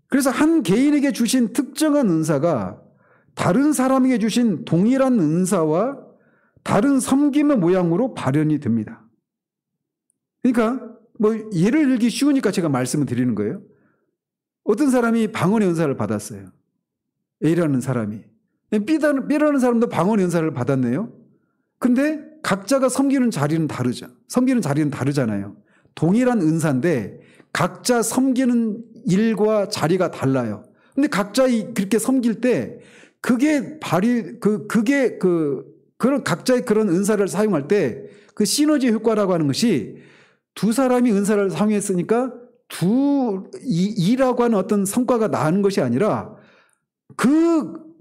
Speaker 1: 그래서 한 개인에게 주신 특정한 은사가 다른 사람에게 주신 동일한 은사와 다른 섬김의 모양으로 발현이 됩니다. 그러니까 뭐 예를 들기 쉬우니까 제가 말씀을 드리는 거예요. 어떤 사람이 방언의 은사를 받았어요. A라는 사람이. B라는 사람도 방언의 은사를 받았네요. 근데 각자가 섬기는 자리는 다르죠. 섬기는 자리는 다르잖아요. 동일한 은사인데 각자 섬기는 일과 자리가 달라요. 근데 각자 그렇게 섬길 때 그게 그런 각자의 그런 은사를 사용할 때 그 시너지 효과라고 하는 것이 두 사람이 은사를 사용했으니까 이라고 하는 어떤 성과가 나는 것이 아니라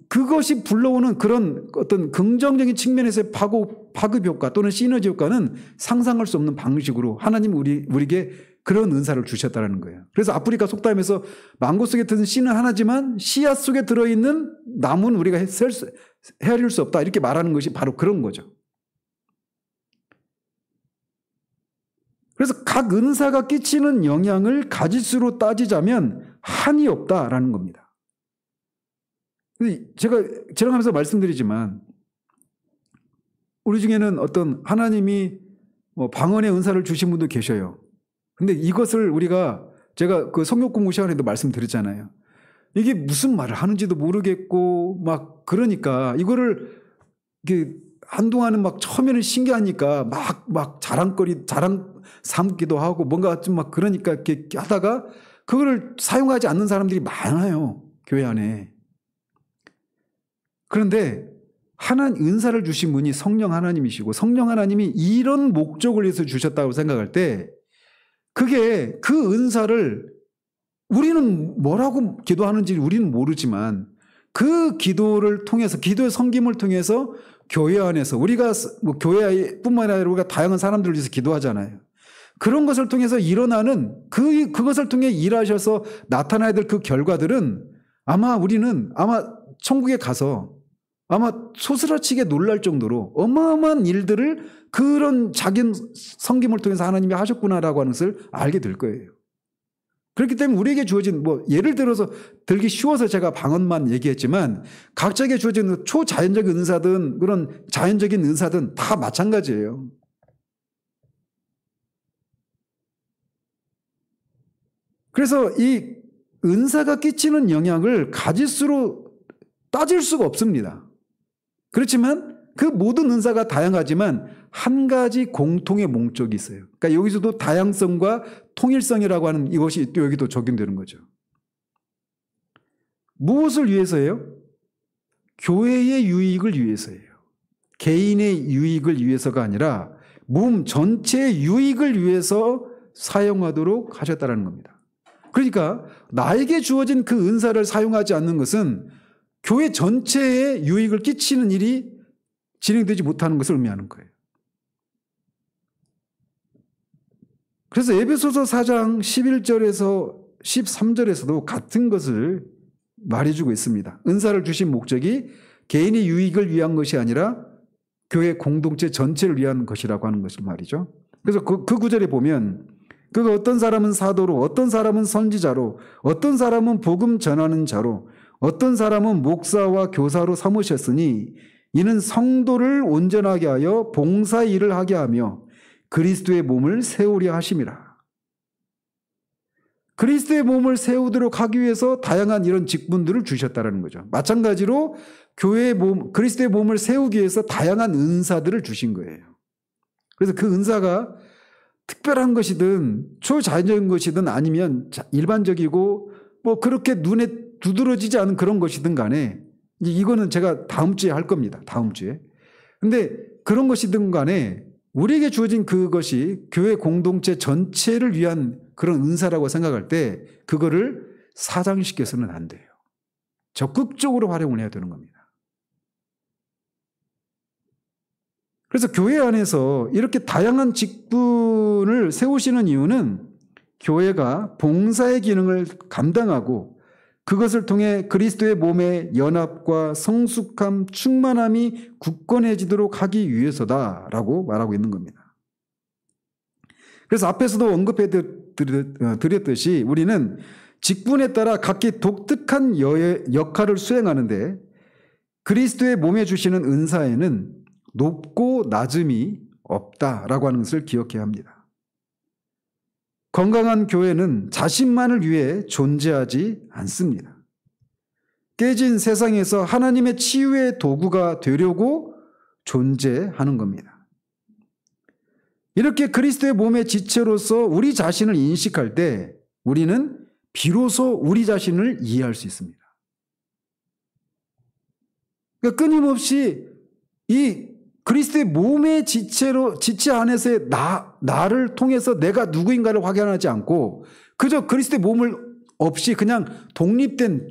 Speaker 1: 그것이 불러오는 그런 어떤 긍정적인 측면에서의 파급 효과 또는 시너지 효과는 상상할 수 없는 방식으로 하나님 우리에게 그런 은사를 주셨다는 거예요. 그래서 아프리카 속담에서 망고 속에 든 씨는 하나지만 씨앗 속에 들어있는 나무는 우리가 헤아릴 수 없다, 이렇게 말하는 것이 바로 그런 거죠. 그래서 각 은사가 끼치는 영향을 가지수로 따지자면 한이 없다라는 겁니다. 제가 지나가면서 말씀드리지만 우리 중에는 어떤 하나님이 방언의 은사를 주신 분도 계셔요. 근데 이것을 제가 그 성경 공부 시간에도 말씀드렸잖아요. 이게 무슨 말을 하는지도 모르겠고 막 그러니까 이거를 한동안은 막 처음에는 신기하니까 막 자랑 삼기도 하고 뭔가 좀 막 그러니까 이렇게 하다가 그거를 사용하지 않는 사람들이 많아요. 교회 안에. 그런데 은사를 주신 분이 성령 하나님이시고 성령 하나님이 이런 목적을 위해서 주셨다고 생각할 때 그게 그 은사를 우리는 뭐라고 기도하는지 우리는 모르지만 그 기도를 통해서 기도의 섬김을 통해서 교회 안에서 우리가 뭐 교회뿐만 아니라 우리가 다양한 사람들을 위해서 기도하잖아요. 그런 것을 통해서 일어나는 그것을 통해 일하셔서 나타나야 될 그 결과들은 우리는 천국에 가서 아마 소스라치게 놀랄 정도로 어마어마한 일들을 그런 작은 섬김을 통해서 하나님이 하셨구나라고 하는 것을 알게 될 거예요. 그렇기 때문에 우리에게 주어진 예를 들어서 들기 쉬워서 제가 방언만 얘기했지만 각자에게 주어진 초자연적인 은사든 그런 자연적인 은사든 다 마찬가지예요. 그래서 이 은사가 끼치는 영향을 가짓수로 따질 수가 없습니다. 그렇지만 그 모든 은사가 다양하지만 한 가지 공통의 목적이 있어요. 그러니까 여기서도 다양성과 통일성이라고 하는 이것이 또 여기도 적용되는 거죠. 무엇을 위해서예요? 교회의 유익을 위해서예요. 개인의 유익을 위해서가 아니라 몸 전체의 유익을 위해서 사용하도록 하셨다는 겁니다. 그러니까 나에게 주어진 그 은사를 사용하지 않는 것은 교회 전체에 유익을 끼치는 일이 진행되지 못하는 것을 의미하는 거예요. 그래서 에베소서 4장 11절에서 13절에서도 같은 것을 말해주고 있습니다. 은사를 주신 목적이 개인의 유익을 위한 것이 아니라 교회 공동체 전체를 위한 것이라고 하는 것을 말이죠. 그래서 그 구절에 보면 어떤 사람은 사도로, 어떤 사람은 선지자로, 어떤 사람은 복음 전하는 자로, 어떤 사람은 목사와 교사로 삼으셨으니 이는 성도를 온전하게 하여 봉사 일을 하게 하며 그리스도의 몸을 세우려 하심이라. 그리스도의 몸을 세우도록 하기 위해서 다양한 이런 직분들을 주셨다는 거죠. 마찬가지로 그리스도의 몸을 세우기 위해서 다양한 은사들을 주신 거예요. 그래서 그 은사가 특별한 것이든 초자연적인 것이든 아니면 일반적이고 그렇게 눈에 두드러지지 않은 그런 것이든 간에 이거는 제가 다음 주에 할 겁니다. 다음 주에. 근데 그런 것이든 간에 우리에게 주어진 그것이 교회 공동체 전체를 위한 그런 은사라고 생각할 때 그거를 사장시켜서는 안 돼요. 적극적으로 활용을 해야 되는 겁니다. 그래서 교회 안에서 이렇게 다양한 직분을 세우시는 이유는 교회가 봉사의 기능을 감당하고 그것을 통해 그리스도의 몸의 연합과 성숙함, 충만함이 굳건해지도록 하기 위해서다라고 말하고 있는 겁니다. 그래서 앞에서도 언급해 드렸듯이 우리는 직분에 따라 각기 독특한 역할을 수행하는데 그리스도의 몸에 주시는 은사에는 높고 낮음이 없다라고 하는 것을 기억해야 합니다. 건강한 교회는 자신만을 위해 존재하지 않습니다. 깨진 세상에서 하나님의 치유의 도구가 되려고 존재하는 겁니다. 이렇게 그리스도의 몸의 지체로서 우리 자신을 인식할 때 우리는 비로소 우리 자신을 이해할 수 있습니다. 그러니까 끊임없이 이 그리스도의 몸의 지체 안에서의 나를 통해서 내가 누구인가를 확인하지 않고 그저 그리스도의 몸을 없이 그냥 독립된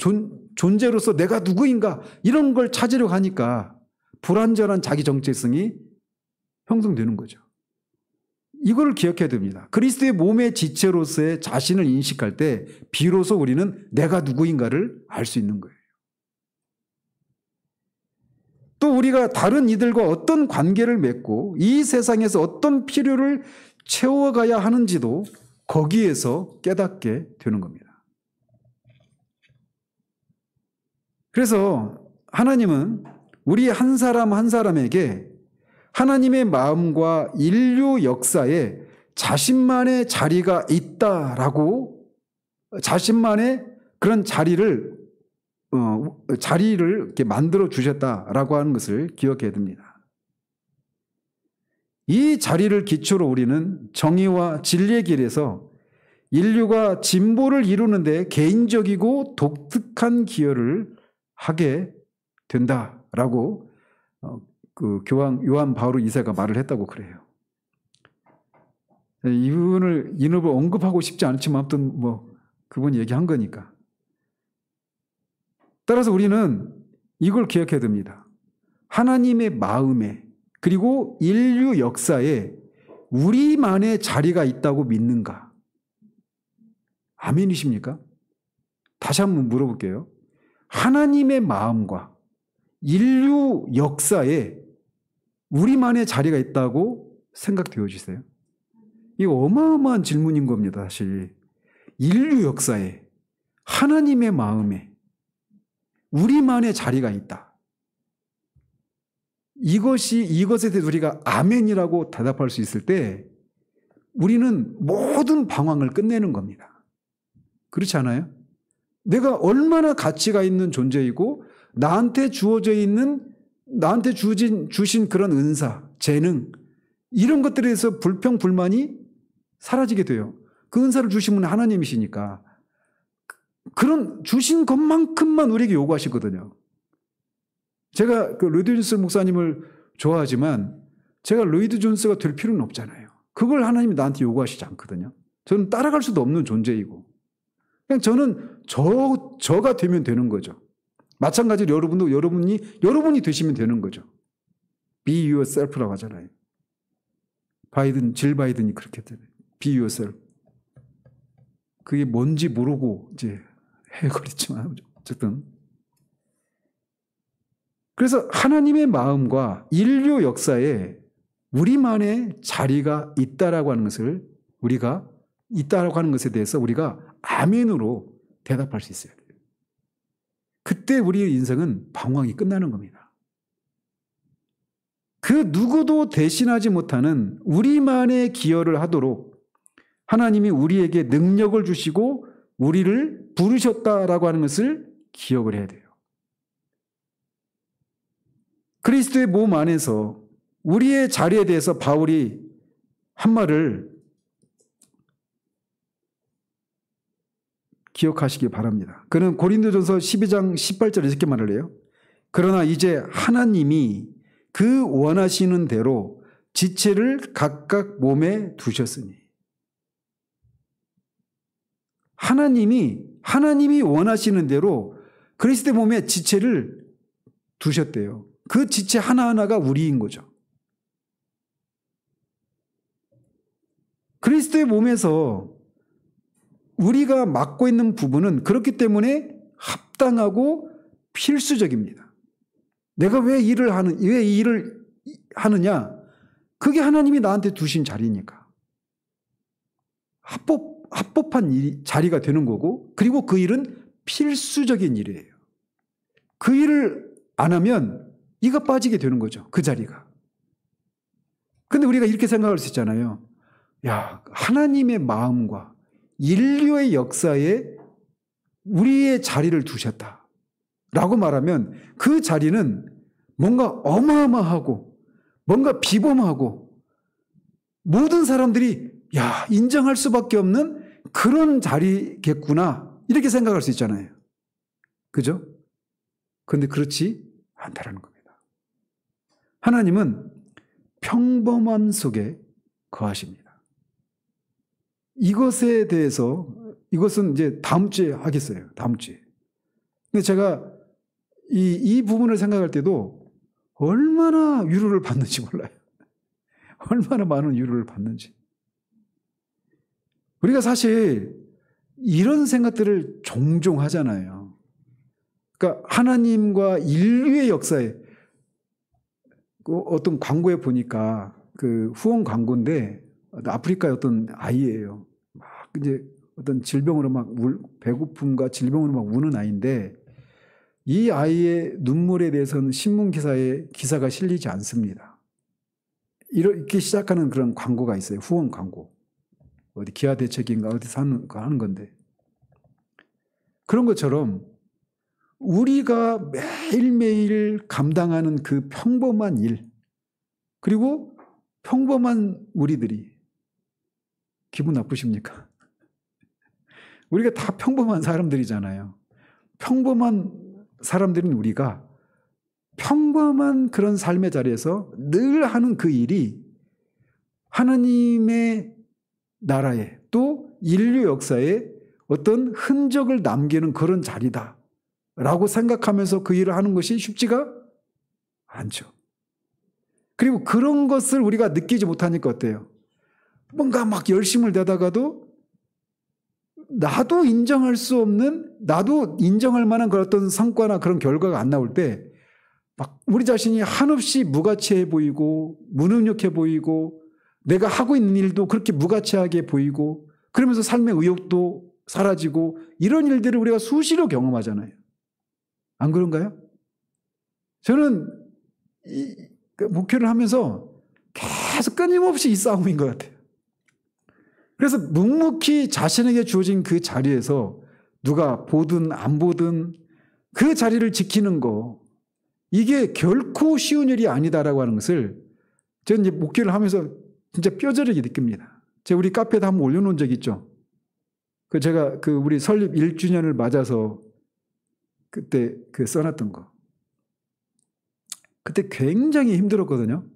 Speaker 1: 존재로서 내가 누구인가 이런 걸 찾으려고 하니까 불완전한 자기 정체성이 형성되는 거죠. 이걸 기억해야 됩니다. 그리스도의 몸의 지체로서의 자신을 인식할 때 비로소 우리는 내가 누구인가를 알 수 있는 거예요. 또 우리가 다른 이들과 어떤 관계를 맺고 이 세상에서 어떤 필요를 채워가야 하는지도 거기에서 깨닫게 되는 겁니다. 그래서 하나님은 우리 한 사람 한 사람에게 하나님의 마음과 인류 역사에 자신만의 자리가 있다라고 자신만의 그런 자리를 이렇게 만들어 주셨다라고 하는 것을 기억해야 됩니다. 이 자리를 기초로 우리는 정의와 진리의 길에서 인류가 진보를 이루는데 개인적이고 독특한 기여를 하게 된다라고 그 요한 바오로 2세가 말을 했다고 그래요. 이분을 언급하고 싶지 않지만 아무튼 그분이 얘기한 거니까. 따라서 우리는 이걸 기억해야 됩니다. 하나님의 마음에 그리고 인류 역사에 우리만의 자리가 있다고 믿는가? 아멘이십니까? 다시 한번 물어볼게요. 하나님의 마음과 인류 역사에 우리만의 자리가 있다고 생각되어지세요? 이거 어마어마한 질문인 겁니다. 사실 인류 역사에 하나님의 마음에 우리만의 자리가 있다. 이것에 대해서 우리가 아멘이라고 대답할 수 있을 때 우리는 모든 방황을 끝내는 겁니다. 그렇지 않아요? 내가 얼마나 가치가 있는 존재이고 나한테 주신 그런 은사, 재능 이런 것들에 대해서 불평, 불만이 사라지게 돼요. 그 은사를 주신 분은 하나님이시니까 그런 주신 것만큼만 우리에게 요구하시거든요. 제가 그 로이드 존스 목사님을 좋아하지만 제가 로이드 존스가 될 필요는 없잖아요. 그걸 하나님이 나한테 요구하시지 않거든요. 저는 따라갈 수도 없는 존재이고 그냥 저는 저가 되면 되는 거죠. 마찬가지로 여러분도 여러분이 되시면 되는 거죠. Be yourself라고 하잖아요. 질 바이든이 그렇게 되네. Be yourself. 그게 뭔지 모르고 이제 해거리지만 어쨌든 그래서 하나님의 마음과 인류 역사에 우리만의 자리가 있다라고 하는 것을 우리가 있다라고 하는 것에 대해서 우리가 아멘으로 대답할 수 있어야 돼요. 그때 우리의 인생은 방황이 끝나는 겁니다. 그 누구도 대신하지 못하는 우리만의 기여를 하도록 하나님이 우리에게 능력을 주시고 우리를 부르셨다라고 하는 것을 기억을 해야 돼요. 그리스도의 몸 안에서 우리의 자리에 대해서 바울이 한 말을 기억하시기 바랍니다. 그는 고린도전서 12장 18절에 이렇게 말을 해요. 그러나 이제 하나님이 그 원하시는 대로 지체를 각각 몸에 두셨으니 하나님이 원하시는 대로 그리스도의 몸에 지체를 두셨대요. 그 지체 하나하나가 우리인 거죠. 그리스도의 몸에서 우리가 맡고 있는 부분은 그렇기 때문에 합당하고 필수적입니다. 내가 왜 이 일을 하느냐? 그게 하나님이 나한테 두신 자리니까. 합법한 자리가 되는 거고, 그리고 그 일은 필수적인 일이에요. 그 일을 안 하면 이가 빠지게 되는 거죠. 그 자리가. 근데 우리가 이렇게 생각할 수 있잖아요. 야, 하나님의 마음과 인류의 역사에 우리의 자리를 두셨다. 라고 말하면 그 자리는 뭔가 어마어마하고 뭔가 비범하고 모든 사람들이 야, 인정할 수밖에 없는 그런 자리겠구나. 이렇게 생각할 수 있잖아요. 그죠? 그런데 그렇지 않다라는 겁니다. 하나님은 평범함 속에 거하십니다. 이것에 대해서 이것은 이제 다음 주에 하겠어요. 다음 주에. 근데 제가 이 부분을 생각할 때도 얼마나 위로를 받는지 몰라요. 얼마나 많은 위로를 받는지. 우리가 사실 이런 생각들을 종종 하잖아요. 그러니까 하나님과 인류의 역사에 어떤 광고에 보니까 그 후원 광고인데 아프리카의 어떤 아이예요. 막 이제 어떤 질병으로 막 배고픔과 질병으로 막 우는 아이인데 이 아이의 눈물에 대해서는 신문 기사가 실리지 않습니다. 이렇게 시작하는 그런 광고가 있어요. 후원 광고. 어디 기아대책인가 어디서 하는 건데. 그런 것처럼 우리가 매일매일 감당하는 그 평범한 일, 그리고 평범한 우리들이 기분 나쁘십니까? 우리가 다 평범한 사람들이잖아요. 평범한 사람들인 우리가 평범한 그런 삶의 자리에서 늘 하는 그 일이 하나님의 나라에 또 인류 역사에 어떤 흔적을 남기는 그런 자리다 라고 생각하면서 그 일을 하는 것이 쉽지가 않죠. 그리고 그런 것을 우리가 느끼지 못하니까 어때요? 뭔가 막 열심을 내다가도 나도 인정할 수 없는, 나도 인정할 만한 그런 어떤 성과나 그런 결과가 안 나올 때 막 우리 자신이 한없이 무가치해 보이고 무능력해 보이고 내가 하고 있는 일도 그렇게 무가치하게 보이고 그러면서 삶의 의욕도 사라지고 이런 일들을 우리가 수시로 경험하잖아요. 안 그런가요? 저는 목회를 하면서 계속 끊임없이 이 싸움인 것 같아요. 그래서 묵묵히 자신에게 주어진 그 자리에서 누가 보든 안 보든 그 자리를 지키는 거, 이게 결코 쉬운 일이 아니다라고 하는 것을 저는 이제 목회를 하면서 진짜 뼈저리게 느낍니다. 제가 우리 카페에다 한번 올려놓은 적 있죠. 제가 우리 설립 1주년을 맞아서 그때 써놨던 거. 그때 굉장히 힘들었거든요.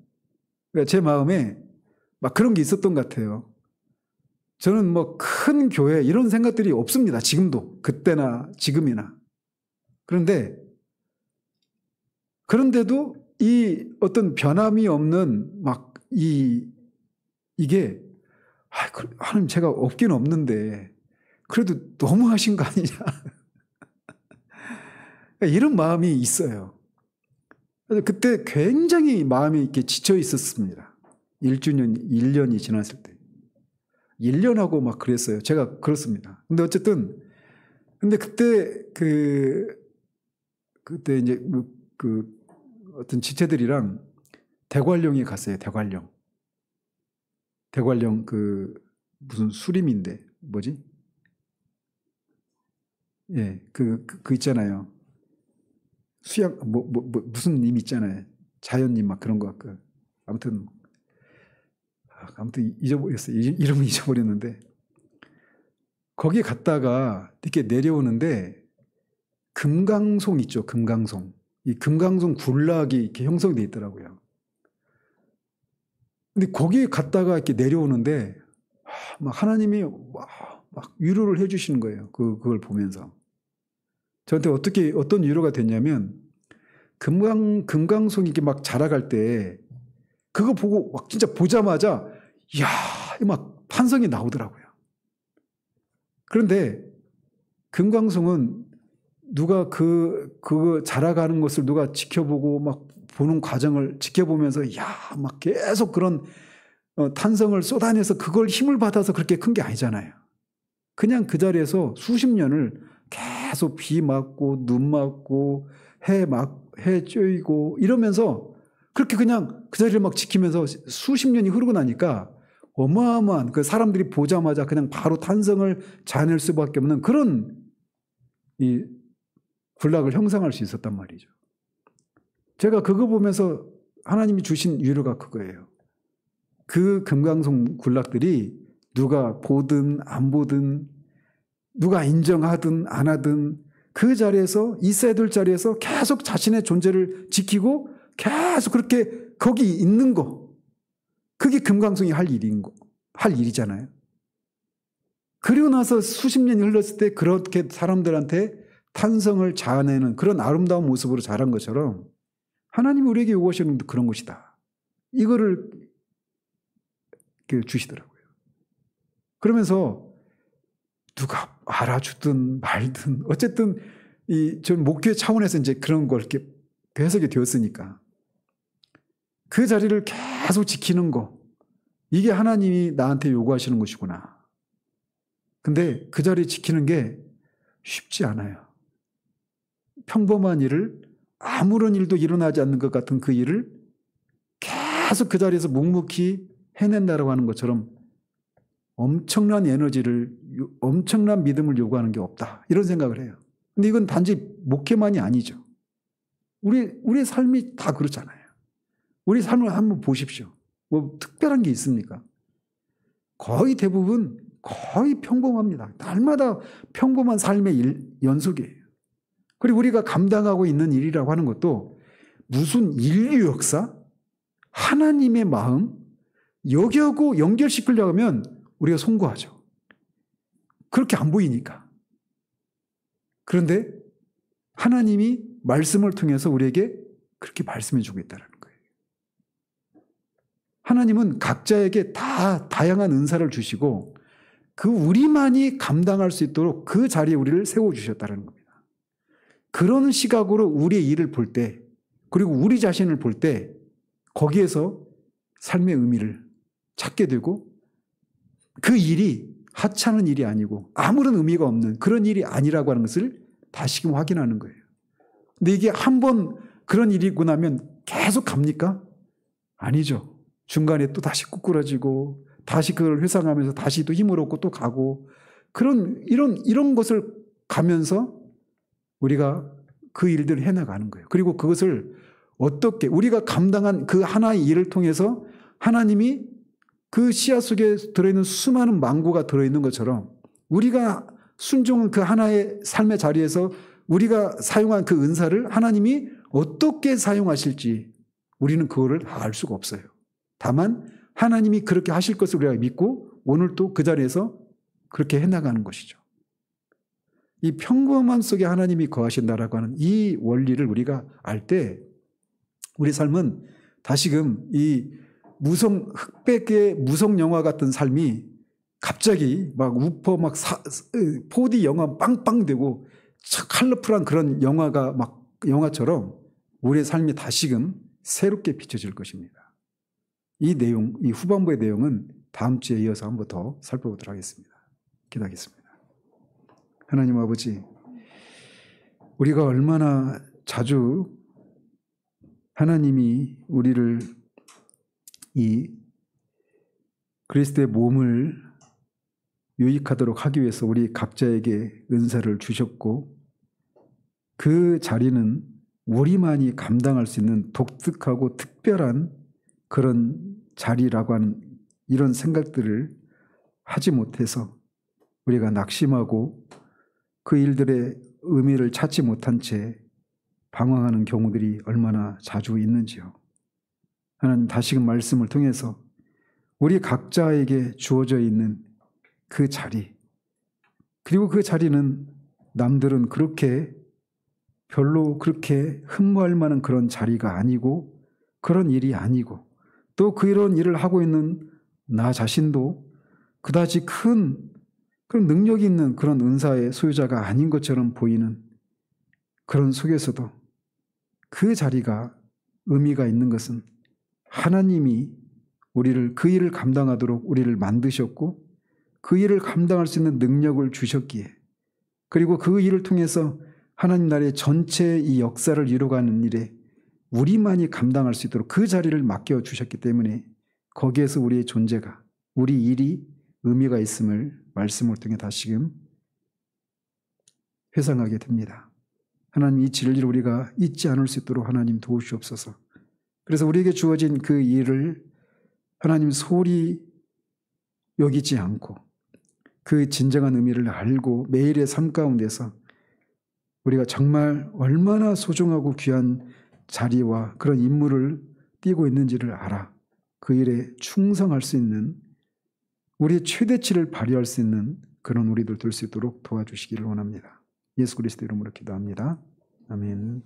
Speaker 1: 그러니까 제 마음에 막 그런 게 있었던 것 같아요. 저는 뭐 큰 교회 이런 생각들이 없습니다. 지금도. 그때나 지금이나. 그런데도 이 어떤 변함이 없는 막 이게 하나님 제가 없긴 없는데 그래도 너무 하신 거 아니냐. 이런 마음이 있어요. 그래서 그때 굉장히 마음이 이렇게 지쳐 있었습니다. 1년이 지났을 때. 1년하고 막 그랬어요. 제가 그렇습니다. 근데 어쨌든, 그때 이제 어떤 지체들이랑 대관령에 갔어요. 대관령 무슨 수림인데, 뭐지? 예, 있잖아요. 수양, 무슨 님 있잖아요. 자연님 막 그런 거 같고. 아무튼 잊어버렸어요. 이름은 잊어버렸는데. 거기 갔다가 이렇게 내려오는데 금강송 있죠. 금강송. 이 금강송 군락이 이렇게 형성되어 있더라고요. 근데 거기 갔다가 이렇게 내려오는데 막 하나님이 막 위로를 해주시는 거예요. 그걸 보면서. 저한테 어떤 위로가 됐냐면 금강송이 이렇게 막 자라갈 때 그거 보고 막 진짜 보자마자 이야 막 탄성이 나오더라고요. 그런데 금강송은 누가 그거 자라가는 것을 누가 지켜보고 막 보는 과정을 지켜보면서 이야 막 계속 그런 탄성을 쏟아내서 그걸 힘을 받아서 그렇게 큰 게 아니잖아요. 그냥 그 자리에서 수십 년을 계속 비 맞고 눈 맞고 해 쬐이고 이러면서 그렇게 그냥 그 자리를 막 지키면서 수십 년이 흐르고 나니까 어마어마한 그 사람들이 보자마자 그냥 바로 탄성을 자아낼 수밖에 없는 그런 이 군락을 형성할 수 있었단 말이죠. 제가 그거 보면서 하나님이 주신 위로가 그거예요. 그 금강송 군락들이 누가 보든 안 보든 누가 인정하든 안 하든 그 자리에서 있어야 될 자리에서 계속 자신의 존재를 지키고 계속 그렇게 거기 있는 거. 그게 금강송이 할 일이잖아요. 그리고 나서 수십 년이 흘렀을 때 그렇게 사람들한테 탄성을 자아내는 그런 아름다운 모습으로 자란 것처럼 하나님이 우리에게 요구하시는 그런 것이다. 이거를 주시더라고요. 그러면서 누가 알아주든 말든 어쨌든 전 목회 차원에서 이제 그런 걸 이렇게 해석이 되었으니까 그 자리를 계속 지키는 거 이게 하나님이 나한테 요구하시는 것이구나. 근데 그 자리 지키는 게 쉽지 않아요. 평범한 일을 아무런 일도 일어나지 않는 것 같은 그 일을 계속 그 자리에서 묵묵히 해낸다라고 하는 것처럼 엄청난 에너지를 엄청난 믿음을 요구하는 게 없다. 이런 생각을 해요. 근데 이건 단지 목회만이 아니죠. 우리의 삶이 다 그렇잖아요. 우리 삶을 한번 보십시오. 뭐 특별한 게 있습니까? 거의 대부분 거의 평범합니다. 날마다 평범한 삶의 연속이에요. 그리고 우리가 감당하고 있는 일이라고 하는 것도 무슨 인류 역사, 하나님의 마음 여기하고 연결시키려고 하면 우리가 송구하죠. 그렇게 안 보이니까. 그런데 하나님이 말씀을 통해서 우리에게 그렇게 말씀해 주고 있다는 거예요. 하나님은 각자에게 다 다양한 은사를 주시고 그 우리만이 감당할 수 있도록 그 자리에 우리를 세워주셨다는 겁니다. 그런 시각으로 우리의 일을 볼 때, 그리고 우리 자신을 볼 때 거기에서 삶의 의미를 찾게 되고 그 일이 하찮은 일이 아니고 아무런 의미가 없는 그런 일이 아니라고 하는 것을 다시금 확인하는 거예요. 근데 이게 한번 그런 일이 있고 나면 계속 갑니까? 아니죠. 중간에 또 다시 꾸꾸러지고 다시 그걸 회상하면서 다시 또 힘을 얻고 또 가고 이런 것을 가면서 우리가 그 일들을 해나가는 거예요. 그리고 그것을 어떻게 우리가 감당한 그 하나의 일을 통해서 하나님이 그 씨앗 속에 들어있는 수많은 망고가 들어있는 것처럼 우리가 순종한 그 하나의 삶의 자리에서 우리가 사용한 그 은사를 하나님이 어떻게 사용하실지 우리는 그거를 알 수가 없어요. 다만 하나님이 그렇게 하실 것을 우리가 믿고 오늘 또 그 자리에서 그렇게 해나가는 것이죠. 이 평범함 속에 하나님이 거하신다라고 하는 이 원리를 우리가 알 때 우리 삶은 다시금 이 흑백의 무성 영화 같은 삶이 갑자기 막 우퍼 막 4D 영화 빵빵 되고 컬러풀한 그런 영화처럼 우리의 삶이 다시금 새롭게 비춰질 것입니다. 이 내용, 이 후반부의 내용은 다음 주에 이어서 한번 더 살펴보도록 하겠습니다. 기도하겠습니다. 하나님 아버지, 우리가 얼마나 자주 하나님이 우리를 이 그리스도의 몸을 유익하도록 하기 위해서 우리 각자에게 은사를 주셨고 그 자리는 우리만이 감당할 수 있는 독특하고 특별한 그런 자리라고 하는 이런 생각들을 하지 못해서 우리가 낙심하고 그 일들의 의미를 찾지 못한 채 방황하는 경우들이 얼마나 자주 있는지요. 하나님 다시금 말씀을 통해서 우리 각자에게 주어져 있는 그 자리, 그리고 그 자리는 남들은 별로 그렇게 흠모할 만한 그런 자리가 아니고 그런 일이 아니고 또 그런 일을 하고 있는 나 자신도 그다지 큰 그런 능력이 있는 그런 은사의 소유자가 아닌 것처럼 보이는 그런 속에서도 그 자리가 의미가 있는 것은 하나님이 우리를 그 일을 감당하도록 우리를 만드셨고 그 일을 감당할 수 있는 능력을 주셨기에 그리고 그 일을 통해서 하나님 나라의 전체 이 역사를 이루어가는 일에 우리만이 감당할 수 있도록 그 자리를 맡겨주셨기 때문에 거기에서 우리의 존재가 우리 일이 의미가 있음을 말씀을 통해 다시금 회상하게 됩니다. 하나님 이 진리를 우리가 잊지 않을 수 있도록 하나님 도우시옵소서. 그래서 우리에게 주어진 그 일을 하나님 소홀히 여기지 않고 그 진정한 의미를 알고 매일의 삶 가운데서 우리가 정말 얼마나 소중하고 귀한 자리와 그런 임무를 띠고 있는지를 알아 그 일에 충성할 수 있는 우리의 최대치를 발휘할 수 있는 그런 우리들 될 수 있도록 도와주시기를 원합니다. 예수 그리스도 이름으로 기도합니다. 아멘.